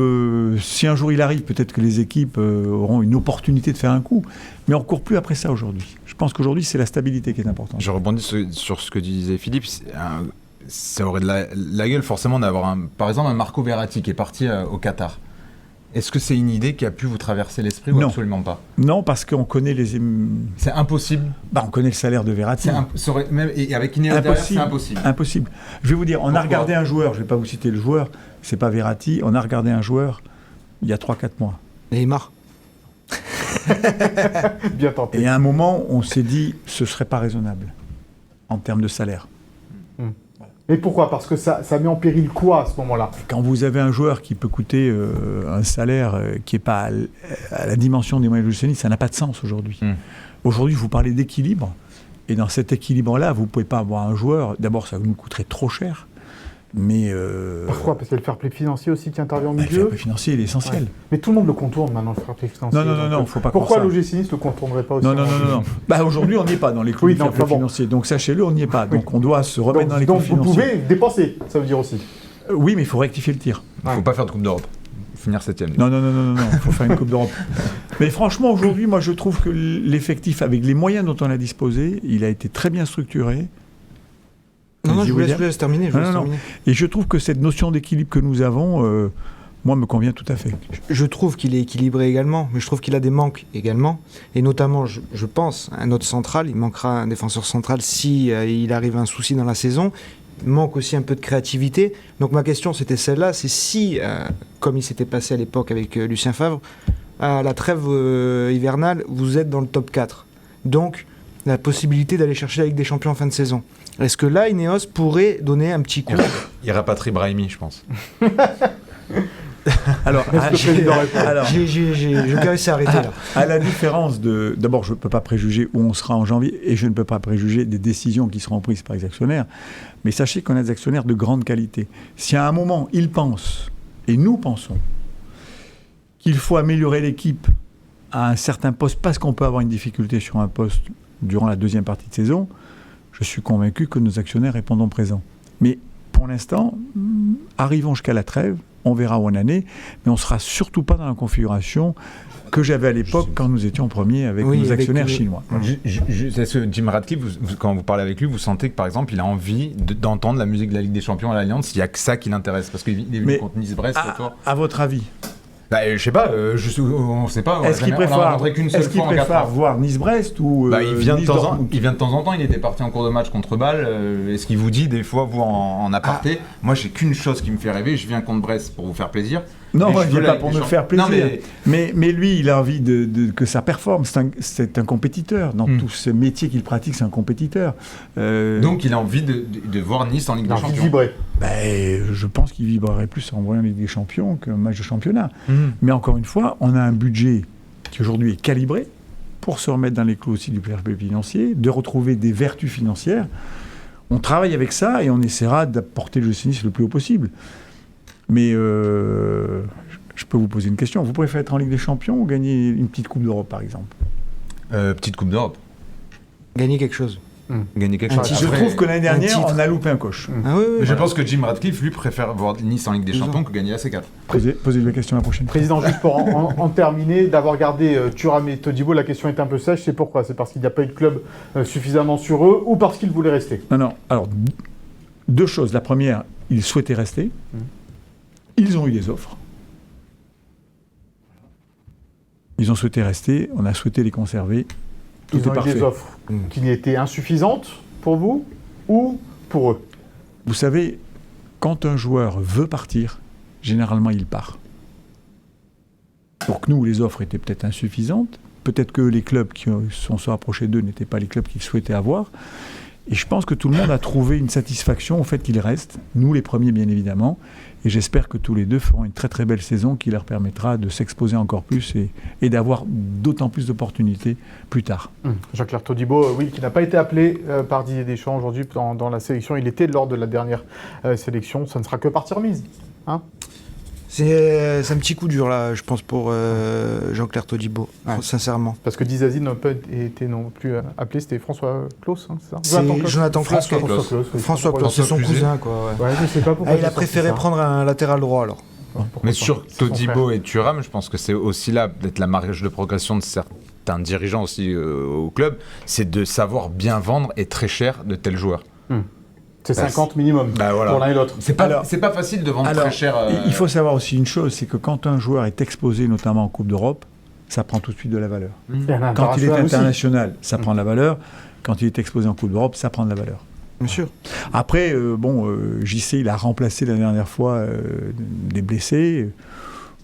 si un jour il arrive, peut-être que les équipes auront une opportunité de faire un coup, mais on ne court plus après ça aujourd'hui. Je pense qu'aujourd'hui, c'est la stabilité qui est importante. Je rebondis sur ce que tu disais, Philippe. Ça aurait de la gueule, forcément, d'avoir, par exemple, un Marco Verratti qui est parti au Qatar. Est-ce que c'est une idée qui a pu vous traverser l'esprit ou absolument pas ? Non, parce qu'on connaît les... C'est impossible. On connaît le salaire de Verratti. Et avec Ineos derrière, c'est impossible. Impossible. Je vais vous dire, on a regardé un joueur, je ne vais pas vous citer le joueur, c'est pas Verratti, on a regardé un joueur il y a 3-4 mois. Neymar. Bien tenté. Et à un moment, on s'est dit, ce ne serait pas raisonnable en termes de salaire. Mais pourquoi ? Parce que ça met en péril quoi à ce moment-là ? Quand vous avez un joueur qui peut coûter un salaire qui n'est pas à la dimension des moyens de Luciani, ça n'a pas de sens aujourd'hui. Aujourd'hui, vous parlez d'équilibre. Et dans cet équilibre-là, vous ne pouvez pas avoir un joueur... D'abord, ça nous coûterait trop cher. Mais pourquoi ? Parce qu'il y a le fair play financier aussi qui intervient au milieu. Le fair play financier, il est essentiel. Ouais. Mais tout le monde le contourne maintenant, le fair play financier. Non, faut pas pourquoi croire ça. l'OGC Nice ne le contournerait pas aussi ? Non. Aujourd'hui, on n'y est pas dans les clous du fair play financier. Donc sachez-le, on n'y est pas. Donc on doit se remettre dans les clous financiers. Donc vous pouvez dépenser, ça veut dire aussi. Oui, mais il faut rectifier le tir. Il ne faut pas faire de Coupe d'Europe. Finir 7e. Non, il faut faire une Coupe d'Europe. Mais franchement, aujourd'hui, moi je trouve que l'effectif, avec les moyens dont on a disposé, il a été très bien structuré. Non, je vous laisse terminer. Et je trouve que cette notion d'équilibre que nous avons, moi, me convient tout à fait. Je trouve qu'il est équilibré également, mais je trouve qu'il a des manques également. Et notamment, je pense, à notre central, il manquera un défenseur central si il arrive un souci dans la saison. Il manque aussi un peu de créativité. Donc ma question, c'était celle-là, c'est si, comme il s'était passé à l'époque avec Lucien Favre, à la trêve hivernale, vous êtes dans le top 4. Donc, la possibilité d'aller chercher la Ligue des Champions en fin de saison. Est-ce que là, Ineos pourrait donner un petit coup ? Il rapatrie Brahimi, je pense. Alors, je vais s'arrêter là. À la différence de... D'abord, je ne peux pas préjuger où on sera en janvier et je ne peux pas préjuger des décisions qui seront prises par les actionnaires. Mais sachez qu'on a des actionnaires de grande qualité. Si à un moment, ils pensent, et nous pensons, qu'il faut améliorer l'équipe à un certain poste parce qu'on peut avoir une difficulté sur un poste durant la deuxième partie de saison, je suis convaincu que nos actionnaires répondront présents. Mais pour l'instant, arrivons jusqu'à la trêve, on verra où on en est, mais on ne sera surtout pas dans la configuration que j'avais à l'époque quand nous étions premiers avec nos actionnaires chinois. Est-ce que Jim Ratcliffe, quand vous parlez avec lui, vous sentez que par exemple il a envie d'entendre la musique de la Ligue des Champions à l'Alliance, il n'y a que ça qui l'intéresse, parce qu'il est venu contre Nice-Brest. À votre avis? Je sais pas, on sait pas. Est-ce qu'il préfère voir Nice-Brest ou il vient de temps en temps, il était parti en cours de match contre Bâle. Est-ce qu'il vous dit des fois, vous en aparté, moi j'ai qu'une chose qui me fait rêver, je viens contre Brest pour vous faire plaisir. Non, je viens pas pour me faire plaisir. Mais lui, il a envie que ça performe. C'est un compétiteur. Dans tout ce métier qu'il pratique, c'est un compétiteur. Donc il a envie de voir Nice en Ligue des Champions. Vibrer. Je pense qu'il vibrerait plus en voyant Ligue des Champions qu'un match de championnat. Mais encore une fois, on a un budget qui aujourd'hui est calibré pour se remettre dans les clous aussi du fair play financier, de retrouver des vertus financières. On travaille avec ça et on essaiera d'apporter le jeu Nice le plus haut possible. Mais je peux vous poser une question. Vous préférez être en Ligue des Champions ou gagner une petite Coupe d'Europe, par exemple ? Petite Coupe d'Europe. Gagner quelque chose. Gagner quelque chose. Je trouve que l'année dernière, on a loupé un coche. Ah oui, Mais je pense que Jim Ratcliffe, lui, préfère voir Nice en Ligue des Champions que gagner la C4. Posez la question la prochaine. Président, juste pour en terminer, d'avoir gardé Thuram et Todibo, la question est un peu sèche. C'est pourquoi ? C'est parce qu'il n'y a pas eu de club suffisamment sur eux ou parce qu'ils voulaient rester ? Non. Alors, deux choses. La première, ils souhaitaient rester. Ils ont eu des offres. Ils ont souhaité rester. On a souhaité les conserver. Tout Ils est ont eu parfait. des offres qui étaient insuffisantes pour vous ou pour eux ? Vous savez, quand un joueur veut partir, généralement, il part. Donc nous, les offres étaient peut-être insuffisantes. Peut-être que les clubs qui se sont rapprochés d'eux n'étaient pas les clubs qu'ils souhaitaient avoir. Et je pense que tout le monde a trouvé une satisfaction au fait qu'ils restent. Nous, les premiers, bien évidemment. Et j'espère que tous les deux feront une très très belle saison qui leur permettra de s'exposer encore plus et d'avoir d'autant plus d'opportunités plus tard. Jean-Claire Todibo, oui, qui n'a pas été appelé par Didier Deschamps aujourd'hui dans la sélection. Il était lors de la dernière sélection. Ça ne sera que partie remise. Hein ? C'est un petit coup dur, là, je pense, pour Jean-Claire Todibo, sincèrement. Parce que Dizazi n'a pas été non plus appelé, c'était François Claus, hein, c'est ça ? C'est Jonathan Claus. François Claus, c'est son cousin, quoi. Ouais, je sais pas pourquoi. Il a préféré prendre un latéral droit, alors. Mais sur Todibo et Thuram, je pense que c'est aussi là, peut-être la marge de progression de certains dirigeants aussi au club, c'est de savoir bien vendre et très cher de tels joueurs. C'est 50 minimum pour l'un et l'autre. C'est pas facile de vendre très cher. Il faut savoir aussi une chose, c'est que quand un joueur est exposé, notamment en Coupe d'Europe, ça prend tout de suite de la valeur. Quand il est international, ça prend de la valeur. Quand il est exposé en Coupe d'Europe, ça prend de la valeur. Bien sûr. Après, JC, il a remplacé la dernière fois des blessés.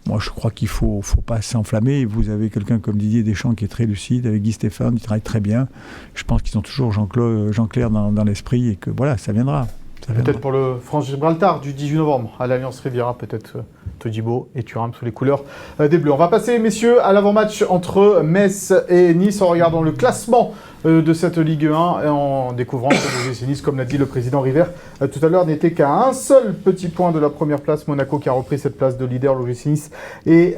Moi, je crois qu'il ne faut pas s'enflammer. Vous avez quelqu'un comme Didier Deschamps qui est très lucide, avec Guy Stéphane, il travaille très bien. Je pense qu'ils ont toujours Jean-Claire dans l'esprit et que voilà, ça viendra. Peut-être pour le France-Gibraltar du 18 novembre, à l'Alliance Riviera, peut-être Todibo et Thuram sous les couleurs des Bleus. On va passer, messieurs, à l'avant-match entre Metz et Nice en regardant le classement de cette Ligue 1 et en découvrant que l'OGC Nice, comme l'a dit le président River tout à l'heure, n'était qu'à un seul petit point de la première place. Monaco qui a repris cette place de leader, l'OGC Nice est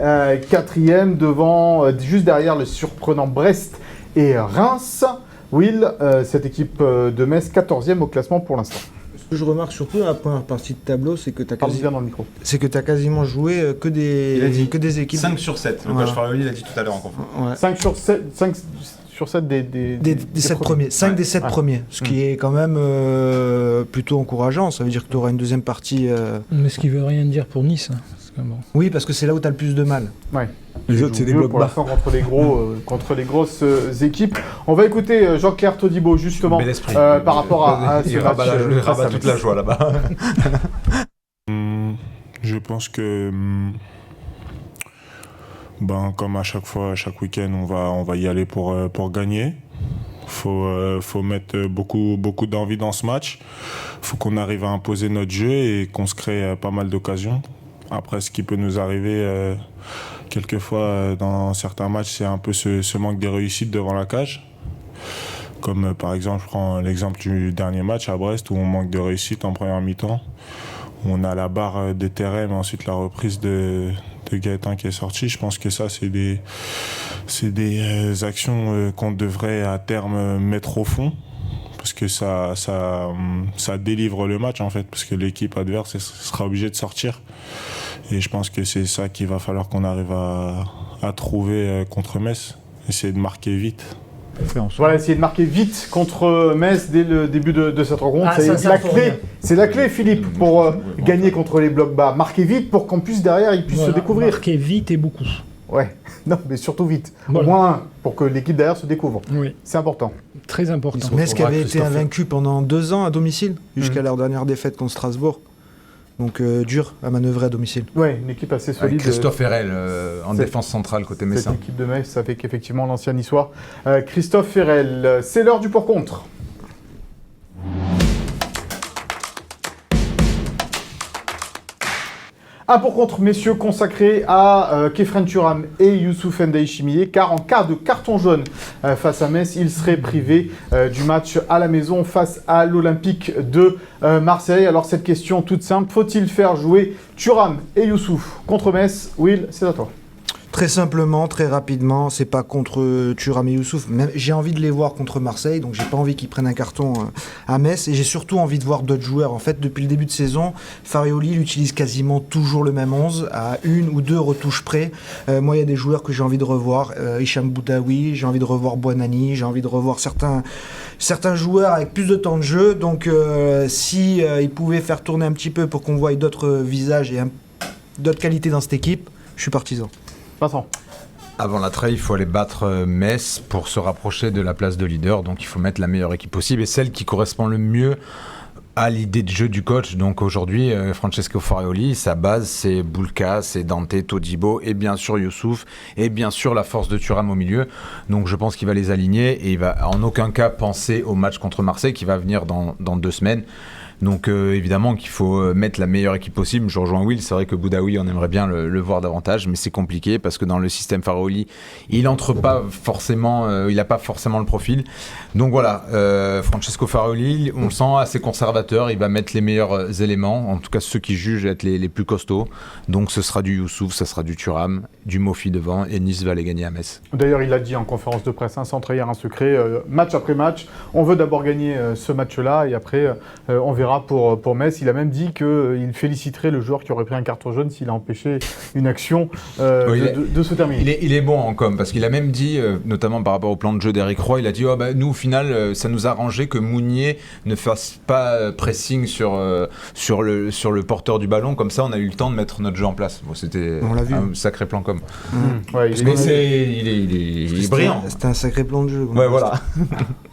quatrième devant, juste derrière le surprenant Brest et Reims. Will, cette équipe de Metz, 14e au classement pour l'instant. Ce que je remarque surtout dans la première partie de tableau, c'est que tu as, quasiment joué que des équipes. 5 sur 7, le coach Farley l'a dit tout à l'heure en conférence. 5 sur 7 des 7 premiers. 5 des 7 premiers, ce qui est quand même plutôt encourageant. Ça veut dire que tu auras une deuxième partie. Mais ce qui veut rien dire pour Nice. Oui, parce que c'est là où tu as le plus de mal. Ouais. Les autres, c'est des blocs bas. Contre les grosses équipes. On va écouter Jean-Claire Todibo, justement, par rapport à ce match. Il rabat toute la joie là-bas. Je pense que, comme à chaque fois, chaque week-end, on va y aller pour gagner. Faut mettre beaucoup d'envie dans ce match. Faut qu'on arrive à imposer notre jeu et qu'on se crée pas mal d'occasions. Après, ce qui peut nous arriver quelquefois dans certains matchs, c'est un peu ce manque de réussite devant la cage. Comme par exemple, je prends l'exemple du dernier match à Brest où on manque de réussite en première mi-temps. On a la barre des terrains, mais ensuite la reprise de Gaëtan qui est sorti. Je pense que ça, c'est des actions qu'on devrait à terme mettre au fond. Parce que ça délivre le match en fait, parce que l'équipe adverse sera obligée de sortir. Et je pense que c'est ça qu'il va falloir qu'on arrive à trouver contre Metz. Essayer de marquer vite. Voilà, essayer de marquer vite contre Metz dès le début de cette rencontre. C'est la clé, Philippe, pour gagner contre les blocs bas. Marquer vite pour qu'en plus derrière ils puissent se découvrir. Marquer vite et beaucoup. Ouais, non, mais surtout vite. Au moins pour que l'équipe derrière se découvre. Oui. C'est important. Très important. Metz qui avait été invaincu pendant 2 ans à domicile, jusqu'à leur dernière défaite contre Strasbourg. Donc dur à manœuvrer à domicile. Oui, une équipe assez solide. Avec Christophe Herrel en défense centrale côté Messin. Cette équipe de Metz, ça fait qu'effectivement l'ancien niçois Christophe Herrel. C'est l'heure du pour-contre. Un pour contre, messieurs, consacré à Kefren Turam et Youssouf N'Daye Chimié, car en cas de carton jaune face à Metz, il serait privé du match à la maison face à l'Olympique de Marseille. Alors cette question toute simple, faut-il faire jouer Thuram et Youssouf contre Metz? Will, c'est à toi. Très simplement, très rapidement, c'est pas contre Thuram et Youssouf. J'ai envie de les voir contre Marseille, donc j'ai pas envie qu'ils prennent un carton à Metz. Et j'ai surtout envie de voir d'autres joueurs. En fait, depuis le début de saison, Farioli utilise quasiment toujours le même 11, à 1 ou 2 retouches près. Moi, il y a des joueurs que j'ai envie de revoir. Hicham Boudaoui, j'ai envie de revoir Boanani, j'ai envie de revoir certains joueurs avec plus de temps de jeu. Donc, si ils pouvaient faire tourner un petit peu pour qu'on voie d'autres visages et d'autres qualités dans cette équipe, je suis partisan. Vincent. Avant la trêve, il faut aller battre Metz pour se rapprocher de la place de leader. Donc il faut mettre la meilleure équipe possible et celle qui correspond le mieux à l'idée de jeu du coach. Donc aujourd'hui, Francesco Farioli, sa base, c'est Boulka, c'est Dante, Todibo et bien sûr Youssouf et bien sûr la force de Thuram au milieu. Donc je pense qu'il va les aligner et il va en aucun cas penser au match contre Marseille qui va venir dans 2 semaines. Donc évidemment qu'il faut mettre la meilleure équipe possible. Je rejoins Will, c'est vrai que Boudaoui, on aimerait bien le voir davantage, mais c'est compliqué parce que dans le système Farioli, il entre pas forcément, il n'a pas forcément le profil. Donc voilà, Francesco Farioli, on le sent assez conservateur, il va mettre les meilleurs éléments, en tout cas ceux qui jugent être les plus costauds. Donc ce sera du Youssouf, ça sera du Thuram, du Mofi devant et Nice va les gagner à Metz. D'ailleurs, il l'a dit en conférence de presse, sans trahir un secret, match après match, on veut d'abord gagner ce match-là et après on verra pour Metz. Il a même dit qu'il féliciterait le joueur qui aurait pris un carton jaune s'il a empêché une action de se terminer. Il est bon en com parce qu'il a même dit, notamment par rapport au plan de jeu d'Eric Roy, il a dit nous au final ça nous a arrangé que Mounier ne fasse pas pressing sur le porteur du ballon, comme ça on a eu le temps de mettre notre jeu en place. Bon, c'était un sacré plan com. Ouais, il est brillant. C'était un sacré plan de jeu. Ouais, voilà.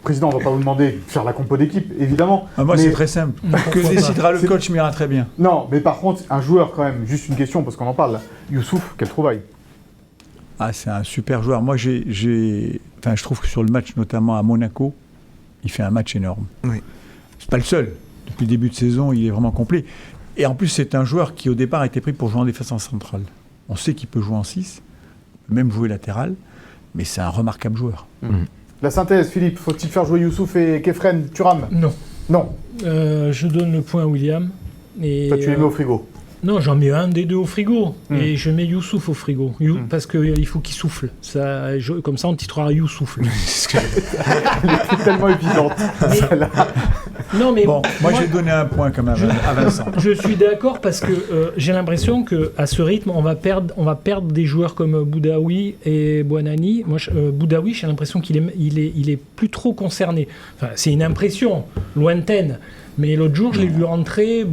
Président, on ne va pas vous demander de faire la compo d'équipe, évidemment. Moi, c'est très simple. Que décidera le coach m'ira très bien. Non, mais par contre, un joueur quand même, juste une question, parce qu'on en parle là. Youssouf, quelle trouvaille? Ah, c'est un super joueur. Moi, je trouve que sur le match, notamment à Monaco, il fait un match énorme. Oui. C'est pas le seul. Depuis le début de saison, il est vraiment complet. Et en plus, c'est un joueur qui, au départ, a été pris pour jouer en défense centrale. On sait qu'il peut jouer en 6, même jouer latéral, mais c'est un remarquable joueur. La synthèse, Philippe, faut-il faire jouer Youssouf et Kefren Turam? Non. Je donne le point à William. Et, toi, tu les mets au frigo? Non, j'en mets un des deux au frigo. Et je mets Youssouf au frigo. Parce qu'il faut qu'il souffle. Comme ça, on titrera Youssouf. Elle est tellement évidente. Non, mais bon, moi j'ai donné un point quand même à Vincent. Je suis d'accord parce que j'ai l'impression qu'à ce rythme, on va perdre des joueurs comme Boudaoui et Boanani. Moi, Boudaoui, j'ai l'impression qu'il est plus trop concerné. Enfin, c'est une impression lointaine. Mais l'autre jour, je l'ai vu rentrer,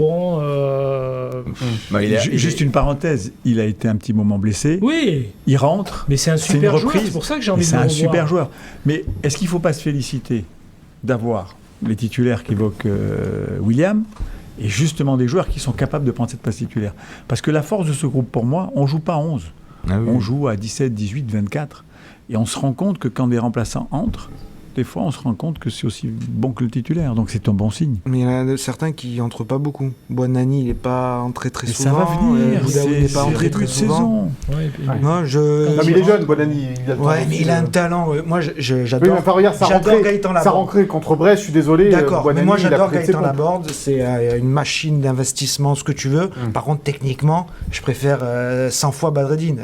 Juste une parenthèse, il a été un petit moment blessé. Oui. Il rentre. Mais c'est un super joueur, c'est pour ça que j'ai envie de le revoir. C'est un super joueur. Mais est-ce qu'il ne faut pas se féliciter d'avoir les titulaires qu'évoque William et justement des joueurs qui sont capables de prendre cette place titulaire? Parce que la force de ce groupe, pour moi, on ne joue pas à 11. On joue à 17, 18, 24. Et on se rend compte que quand des remplaçants entrent, des fois, on se rend compte que c'est aussi bon que le titulaire. Donc, c'est un bon signe. Mais il y en a certains qui n'entrent pas beaucoup. Boanani, il n'est pas entré très souvent. Ça va venir. Boudaoui n'est pas entré très souvent. Ouais, non, mais il est jeune, Boanani. Mais il a un talent. Moi, j'adore. J'adore Gaëtan Laborde. Sa rentrée contre Brest, je suis désolé. D'accord, mais moi, j'adore Gaëtan Laborde. C'est une machine d'investissement, ce que tu veux. Par contre, techniquement, je préfère 100 fois Badreddine.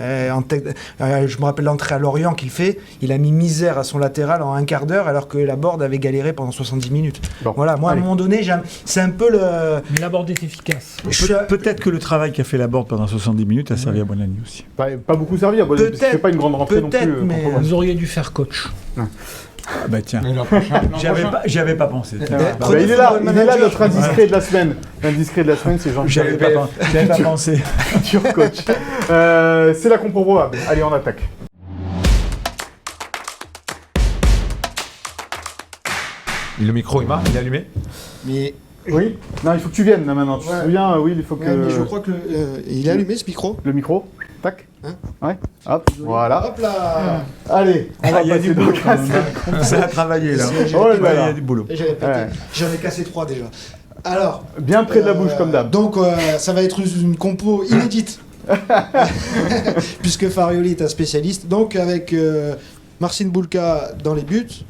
Je me rappelle l'entrée à Lorient qu'il fait. Il a mis misère à son latéral en un quart d'heure, alors que Laborde avait galéré pendant 70 minutes. Bon, voilà, moi, à un moment donné, c'est un peu le... Mais Laborde est efficace. Peut-être que le travail qu'a fait Laborde pendant 70 minutes a servi à Boanani aussi. Pas beaucoup servi à Boanani, parce que c'est pas une grande rentrée non plus. Mais vous auriez dû faire coach. Ah bah tiens, j'y avais pas pensé. Il est là notre indiscret de la semaine. L'indiscret de la semaine, c'est Jean-Pierre. J'avais pas pensé. Futur coach. C'est la compo probable. Allez, on attaque. Le micro, il est allumé? Mais... Oui. Non, il faut que tu viennes là maintenant. Tu te souviens, oui, il faut que... mais je crois que il est allumé ce micro. Le micro. Tac. Ouais. Hop. Voilà. Hop là. Allez. Il y a du boulot quand même. Ça a travaillé là. Il y a du boulot. J'en ai cassé 3 déjà. Alors, Bien près de la bouche, comme d'hab. Donc, ça va être une compo inédite. Puisque Farioli est un spécialiste. Donc, avec Marcin Bulka dans les buts,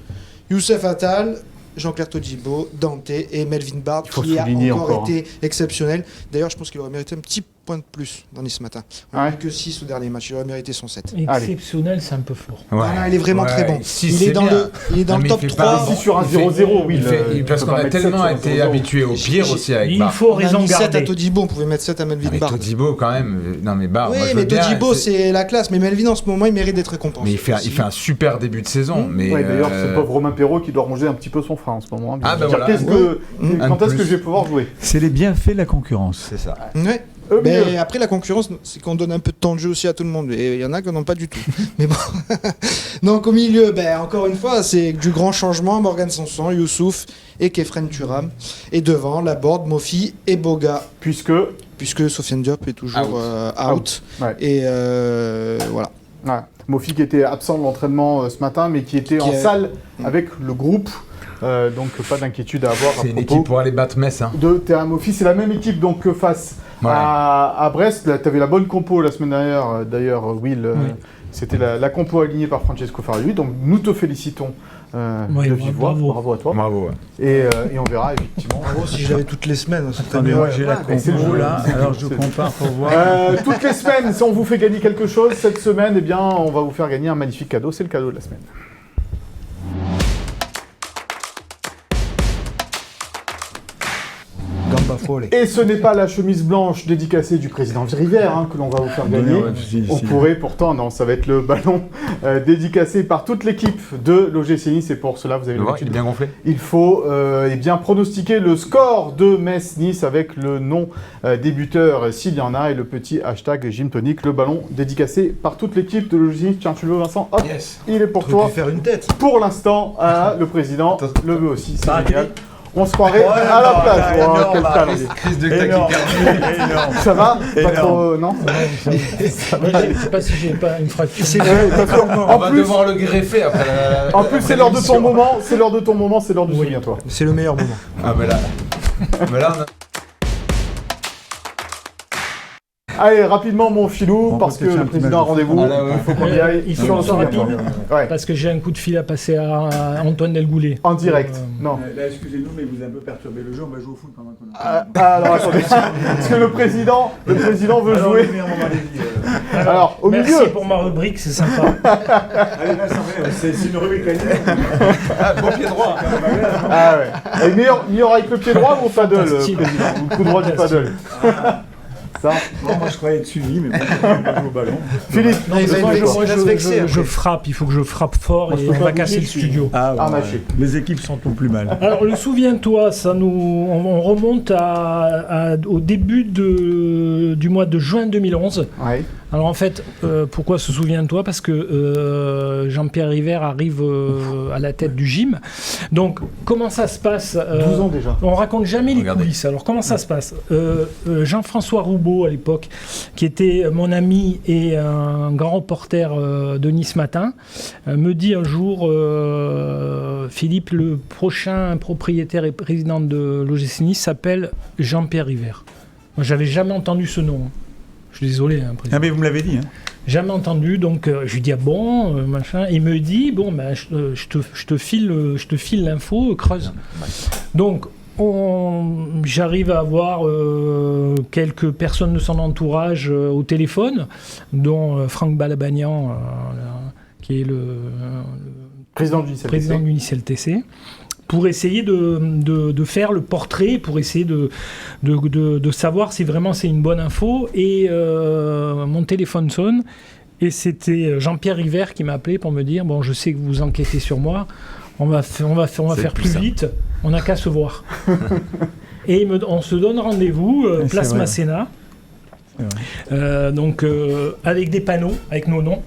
Youssef Attal, Jean-Claire Todibo, Dante et Melvin Bard, qui a encore été exceptionnel. D'ailleurs, je pense qu'il aurait mérité un petit point de plus dans Nice ce matin. On n'a que 6 au dernier match, il aurait mérité son 7. Exceptionnel, c'est un peu fort. Ouais. Ah, il est vraiment très bon. Il est dans le top 3. Ici sur un 0-0, oui. Parce qu'on a tellement été habitué au pire aussi avec Bard. Il faut raison garder. 7 à Todibo, on pouvait mettre 7 à Melvin Bard. Todibo, quand même. Non, mais Bard. Oui, mais Todibo, c'est la classe. Mais Melvin, en ce moment, il mérite d'être récompensé. Mais il fait un super début de saison. D'ailleurs, c'est le pauvre Romain Perrault qui doit ronger un petit peu son frein en ce moment. Ah, bah voilà. Quand est-ce que je vais pouvoir jouer? C'est les bienfaits de la concurrence. C'est ça. Ouais. Mais après, la concurrence, c'est qu'on donne un peu de temps de jeu aussi à tout le monde. Et il y en a qui n'en ont pas du tout. Mais bon. Donc, au milieu, encore une fois, c'est du grand changement. Morgan Sanson, Youssouf et Kefren Turam. Et devant, Laborde, Mofi et Boga. Puisque Sofiane Diop est toujours out. Ouais. Et voilà. Ouais. Mofi qui était absent de l'entraînement ce matin, mais qui était en salle avec le groupe. Donc pas d'inquiétude à avoir. C'est une équipe pour aller battre Metz. De Terrain Mofi, c'est la même équipe donc face à Brest. Tu avais la bonne compo la semaine dernière. D'ailleurs, Will, c'était la compo alignée par Francesco Farioli. Donc nous te félicitons de vive voix. Bravo à toi. Bravo. Et on verra effectivement. Bravo si j'avais toutes les semaines. Attendez, moi j'ai la compo là. Alors je compare pour voir. Toutes les semaines, si on vous fait gagner quelque chose, cette semaine, eh bien, on va vous faire gagner un magnifique cadeau. C'est le cadeau de la semaine. Et ce n'est pas la chemise blanche dédicacée du président River que l'on va vous faire gagner. On pourrait pourtant, non, ça va être le ballon dédicacé par toute l'équipe de l'OGC Nice. Et pour cela, vous avez l'habitude. Il est bien gonflé. Il faut bien pronostiquer le score de Metz-Nice avec le nom des buteurs s'il y en a et le petit hashtag Gym Tonic. Le ballon dédicacé par toute l'équipe de l'OGC Nice. Tiens, tu le veux, Vincent? Hop, il est pour toi. Faire une tête. Pour l'instant, le président le veut aussi. C'est génial. On se croirait à la place. Quel talent. Crise de tachycardie. Ça va? Pas trop, non? Je sais pas si j'ai pas une fracture. On va devoir le greffer après la... En plus, c'est l'heure de ton moment. C'est l'heure de ton moment. C'est l'heure du souviens-toi. C'est le meilleur moment. Ah, mais là on a... Allez, rapidement, mon filou, parce que le président a rendez-vous. Il faut qu'on y aille. Il faut que rapide. Parce que j'ai un coup de fil à passer à Antoine Delgoulet. En direct. Non. Là, excusez-nous, mais vous avez un peu perturbé le jeu. On va jouer au foot pendant qu'on a... alors, attendez. Parce que le président veut jouer. Alors, au milieu. Merci pour ma rubrique, c'est sympa. Allez, c'est une rubrique à bon pied droit. Ah ouais. Et meilleur avec le pied droit ou au paddle, président? Ou le coup droit du paddle? Ça. Non, moi je croyais être suivi, mais bon, je vais pas jouer au ballon. Philippe, je frappe, il faut que je frappe fort et on va casser le studio. Les équipes sont au plus mal. Alors le souviens-toi, on remonte au début du mois de juin 2011. Ouais. Alors en fait, pourquoi se souviens-toi? Parce que Jean-Pierre River arrive à la tête du gym. Donc comment ça se passe 12 ans déjà. On raconte jamais les coulisses. Alors comment ça se passe? Jean-François Roubaud à l'époque, qui était mon ami et un grand reporter de Nice Matin, me dit un jour, Philippe, le prochain propriétaire et président de l'OGC Nice s'appelle Jean-Pierre River. Moi j'avais jamais entendu ce nom. Je suis désolé. Ah mais vous me l'avez dit. Jamais entendu, donc je lui dis machin. Il me dit je te file l'info, creuse. Donc j'arrive à avoir quelques personnes de son entourage au téléphone, dont Franck Balabagnan, qui est le président du Nice LTC. Pour essayer de faire le portrait, pour essayer de savoir si vraiment c'est une bonne info. Et mon téléphone sonne, et c'était Jean-Pierre River qui m'a appelé pour me dire « Bon, je sais que vous enquêtez sur moi, on va faire plus vite, on n'a qu'à se voir. » Et on se donne rendez-vous, place Masséna, donc avec des panneaux, avec nos noms.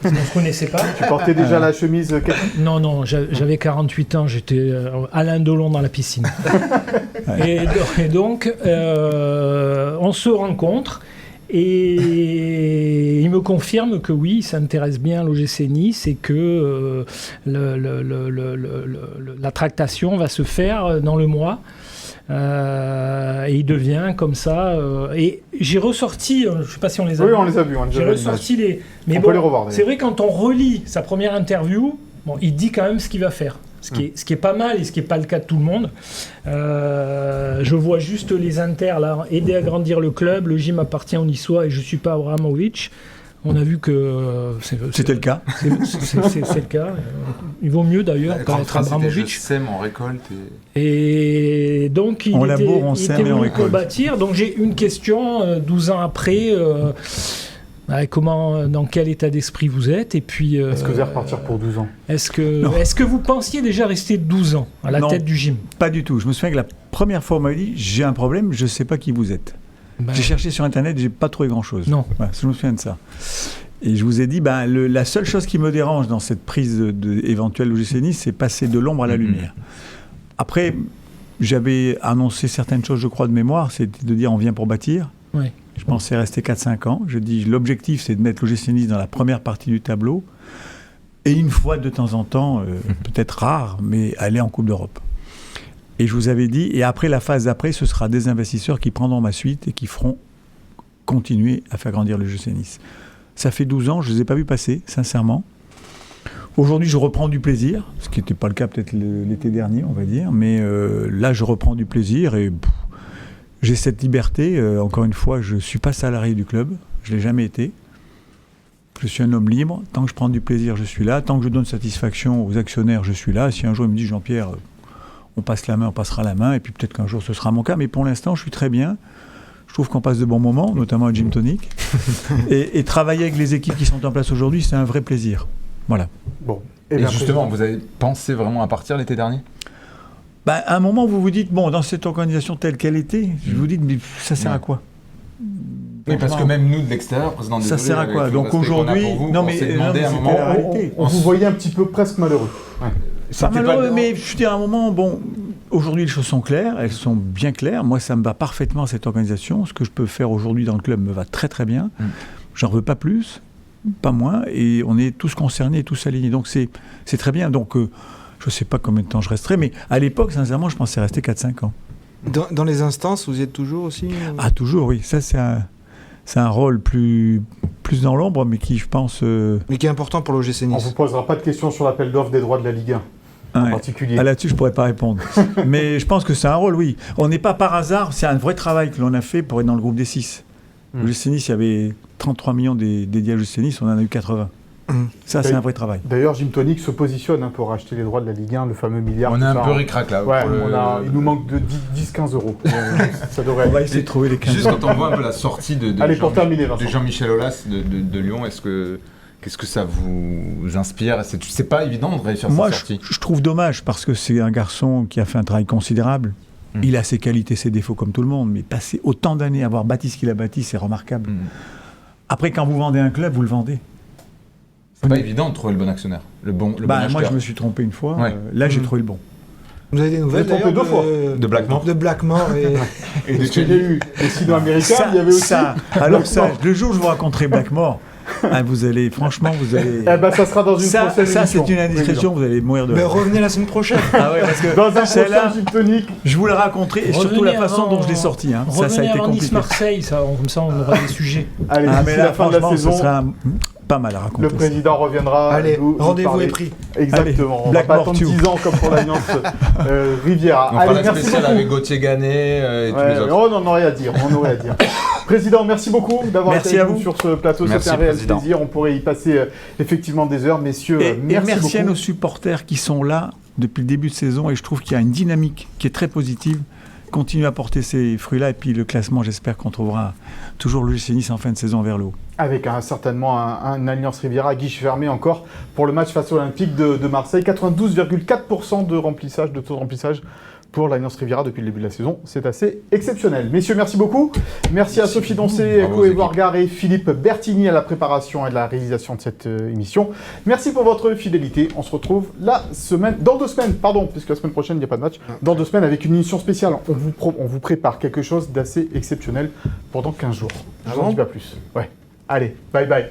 On ne se connaissait pas. Tu portais déjà la chemise Non, j'avais 48 ans, j'étais Alain Delon dans la piscine. et donc, on se rencontre et il me confirme que oui, il s'intéresse bien à l'OGC Nice et que la tractation va se faire dans le mois. Et il devient comme ça. Et j'ai ressorti, je ne sais pas si on les a Oui, vus. on les a vus. J'ai ressorti les. Mais on bon, peut les revoir. C'est vrai, quand on relit sa première interview, bon, il dit quand même ce qu'il va faire. Ce qui est pas mal et ce qui n'est pas le cas de tout le monde. Je vois juste les Inter là, aider à grandir le club. Le gym appartient aux Niçois et je ne suis pas Abramovich. On a vu que c'était le cas. C'est le cas. Il vaut mieux d'ailleurs être Abramovich. Je sème, on récolte. Et donc il était venu pour bâtir. Donc j'ai une question 12 ans après. Dans quel état d'esprit vous êtes et puis est-ce que vous allez repartir pour 12 ans? Est-ce que vous pensiez déjà rester 12 ans à la tête du gym? Pas du tout. Je me souviens que la première fois on m'a dit j'ai un problème, je ne sais pas qui vous êtes. J'ai cherché sur internet, j'ai pas trouvé grand chose. Non. Voilà, je me souviens de ça. Et je vous ai dit, la seule chose qui me dérange dans cette prise éventuelle au GC Nice, c'est passer de l'ombre à la lumière. Après, j'avais annoncé certaines choses, je crois, de mémoire, c'était de dire on vient pour bâtir. Oui. Je pensais rester 4-5 ans. Je dis l'objectif, c'est de mettre le GC Nice dans la première partie du tableau. Et une fois, de temps en temps, peut-être rare, mais aller en Coupe d'Europe. Et je vous avais dit, et après la phase d'après, ce sera des investisseurs qui prendront ma suite et qui feront continuer à faire grandir le GC Nice. Ça fait 12 ans, je ne les ai pas vus passer, sincèrement. Aujourd'hui, je reprends du plaisir, ce qui n'était pas le cas peut-être l'été dernier, on va dire, mais là, je reprends du plaisir et j'ai cette liberté. Encore une fois, je ne suis pas salarié du club, je ne l'ai jamais été. Je suis un homme libre. Tant que je prends du plaisir, je suis là. Tant que je donne satisfaction aux actionnaires, je suis là. Si un jour, il me dit, Jean-Pierre, on passe la main, on passera la main, et puis peut-être qu'un jour, ce sera mon cas. Mais pour l'instant, je suis très bien. Je trouve qu'on passe de bons moments, notamment à Gym Tonic. et travailler avec les équipes qui sont en place aujourd'hui, c'est un vrai plaisir. Voilà. Bon. Et justement, vous avez pensé vraiment à partir l'été dernier ? À un moment, vous vous dites, bon, dans cette organisation telle qu'elle était, je vous dis, mais ça sert à quoi ? Oui, parce que même nous, de l'extérieur, président ça sert à quoi? Donc aujourd'hui, c'était la réalité. On vous voyait un petit peu presque malheureux. Ouais. Pas malheureux, mais je veux dire, à un moment, bon, aujourd'hui les choses sont claires, elles sont bien claires. Moi, ça me va parfaitement cette organisation. Ce que je peux faire aujourd'hui dans le club me va très très bien. J'en veux pas plus, pas moins, et on est tous concernés, tous alignés. Donc c'est très bien. Donc je sais pas combien de temps je resterai, mais à l'époque, sincèrement, je pensais rester 4-5 ans. Dans les instances, vous y êtes toujours aussi? Ah, toujours, oui. Ça, c'est un rôle plus dans l'ombre, mais qui, je pense... Mais qui est important pour l'OGC Nice. On ne vous posera pas de questions sur l'appel d'offres des droits de la Ligue 1, en particulier. Là-dessus, je ne pourrais pas répondre. Mais je pense que c'est un rôle, oui. On n'est pas par hasard, c'est un vrai travail que l'on a fait pour être dans le groupe des 6. L'OGC Nice, il y avait 33 millions dédiés à l'OGC Nice, on en a eu 80. Ça, c'est un vrai travail. D'ailleurs, Gym Tonic se positionne pour racheter les droits de la Ligue 1, le fameux milliard. On est un peu ric-rac là. Ouais, il nous manque de 10-15 euros. Ça devrait on va essayer de trouver les 15 Juste quand on voit un peu la sortie de Jean-Michel Aulas de Lyon, qu'est-ce que ça vous inspire? C'est pas évident de réussir cette sortie. Moi, je trouve dommage parce que c'est un garçon qui a fait un travail considérable. Il a ses qualités, ses défauts comme tout le monde, mais passer autant d'années à avoir bâti ce qu'il a bâti, c'est remarquable. Après, quand vous vendez un club, vous le vendez. C'est pas évident de trouver le bon actionnaire, le bon acheteur. Moi, je me suis trompé une fois. Ouais. Là, j'ai trouvé le bon. Vous avez des nouvelles d'ailleurs de Blackmore. De Blackmore et de qu'il y a eu des signaux américains, il y avait aussi... Alors ça, le jour où je vous raconterai Blackmore, vous allez... Franchement, vous allez... ça sera dans une prochaine émission. Ça, c'est une indiscrétion, vous allez mourir de rire. Mais revenez la semaine prochaine. Ah ouais, parce que dans un prochain Gym Tonic, je vous le raconterai, et surtout la façon dont je l'ai sorti. Ça a été compliqué. Nice-Marseille, comme ça, on aura des sujets. Allez, mais là, la fin de la saison... Pas mal à raconter. Le président reviendra. Allez, rendez-vous est pris. Exactement. On va pas attendre 10 ans comme pour l'Alliance Riviera. On fera la spéciale avec Gauthier Ganet et tous les autres. On aurait à dire. Président, merci beaucoup d'avoir été avec nous sur ce plateau. C'était un réel plaisir. On pourrait y passer effectivement des heures. Messieurs, merci beaucoup. À nos supporters qui sont là depuis le début de saison. Et je trouve qu'il y a une dynamique qui est très positive. Continue à porter ces fruits-là. Et puis le classement, j'espère qu'on trouvera toujours le GC Nice en fin de saison vers le haut. Avec certainement un Alliance Riviera à guichet fermé encore pour le match face à l'Olympique de Marseille. 92,4% de taux de remplissage pour l'Alliance Riviera depuis le début de la saison. C'est assez exceptionnel. Messieurs, merci beaucoup. Merci à Sophie Doncé, Chloé Wargard et Philippe Bertigny à la préparation et de la réalisation de cette émission. Merci pour votre fidélité. On se retrouve dans 2 semaines, puisque la semaine prochaine, il n'y a pas de match. Dans 2 semaines, avec une émission spéciale. On vous prépare quelque chose d'assez exceptionnel pendant 15 jours. Je n'en dis pas plus. Ouais. Allez, bye bye.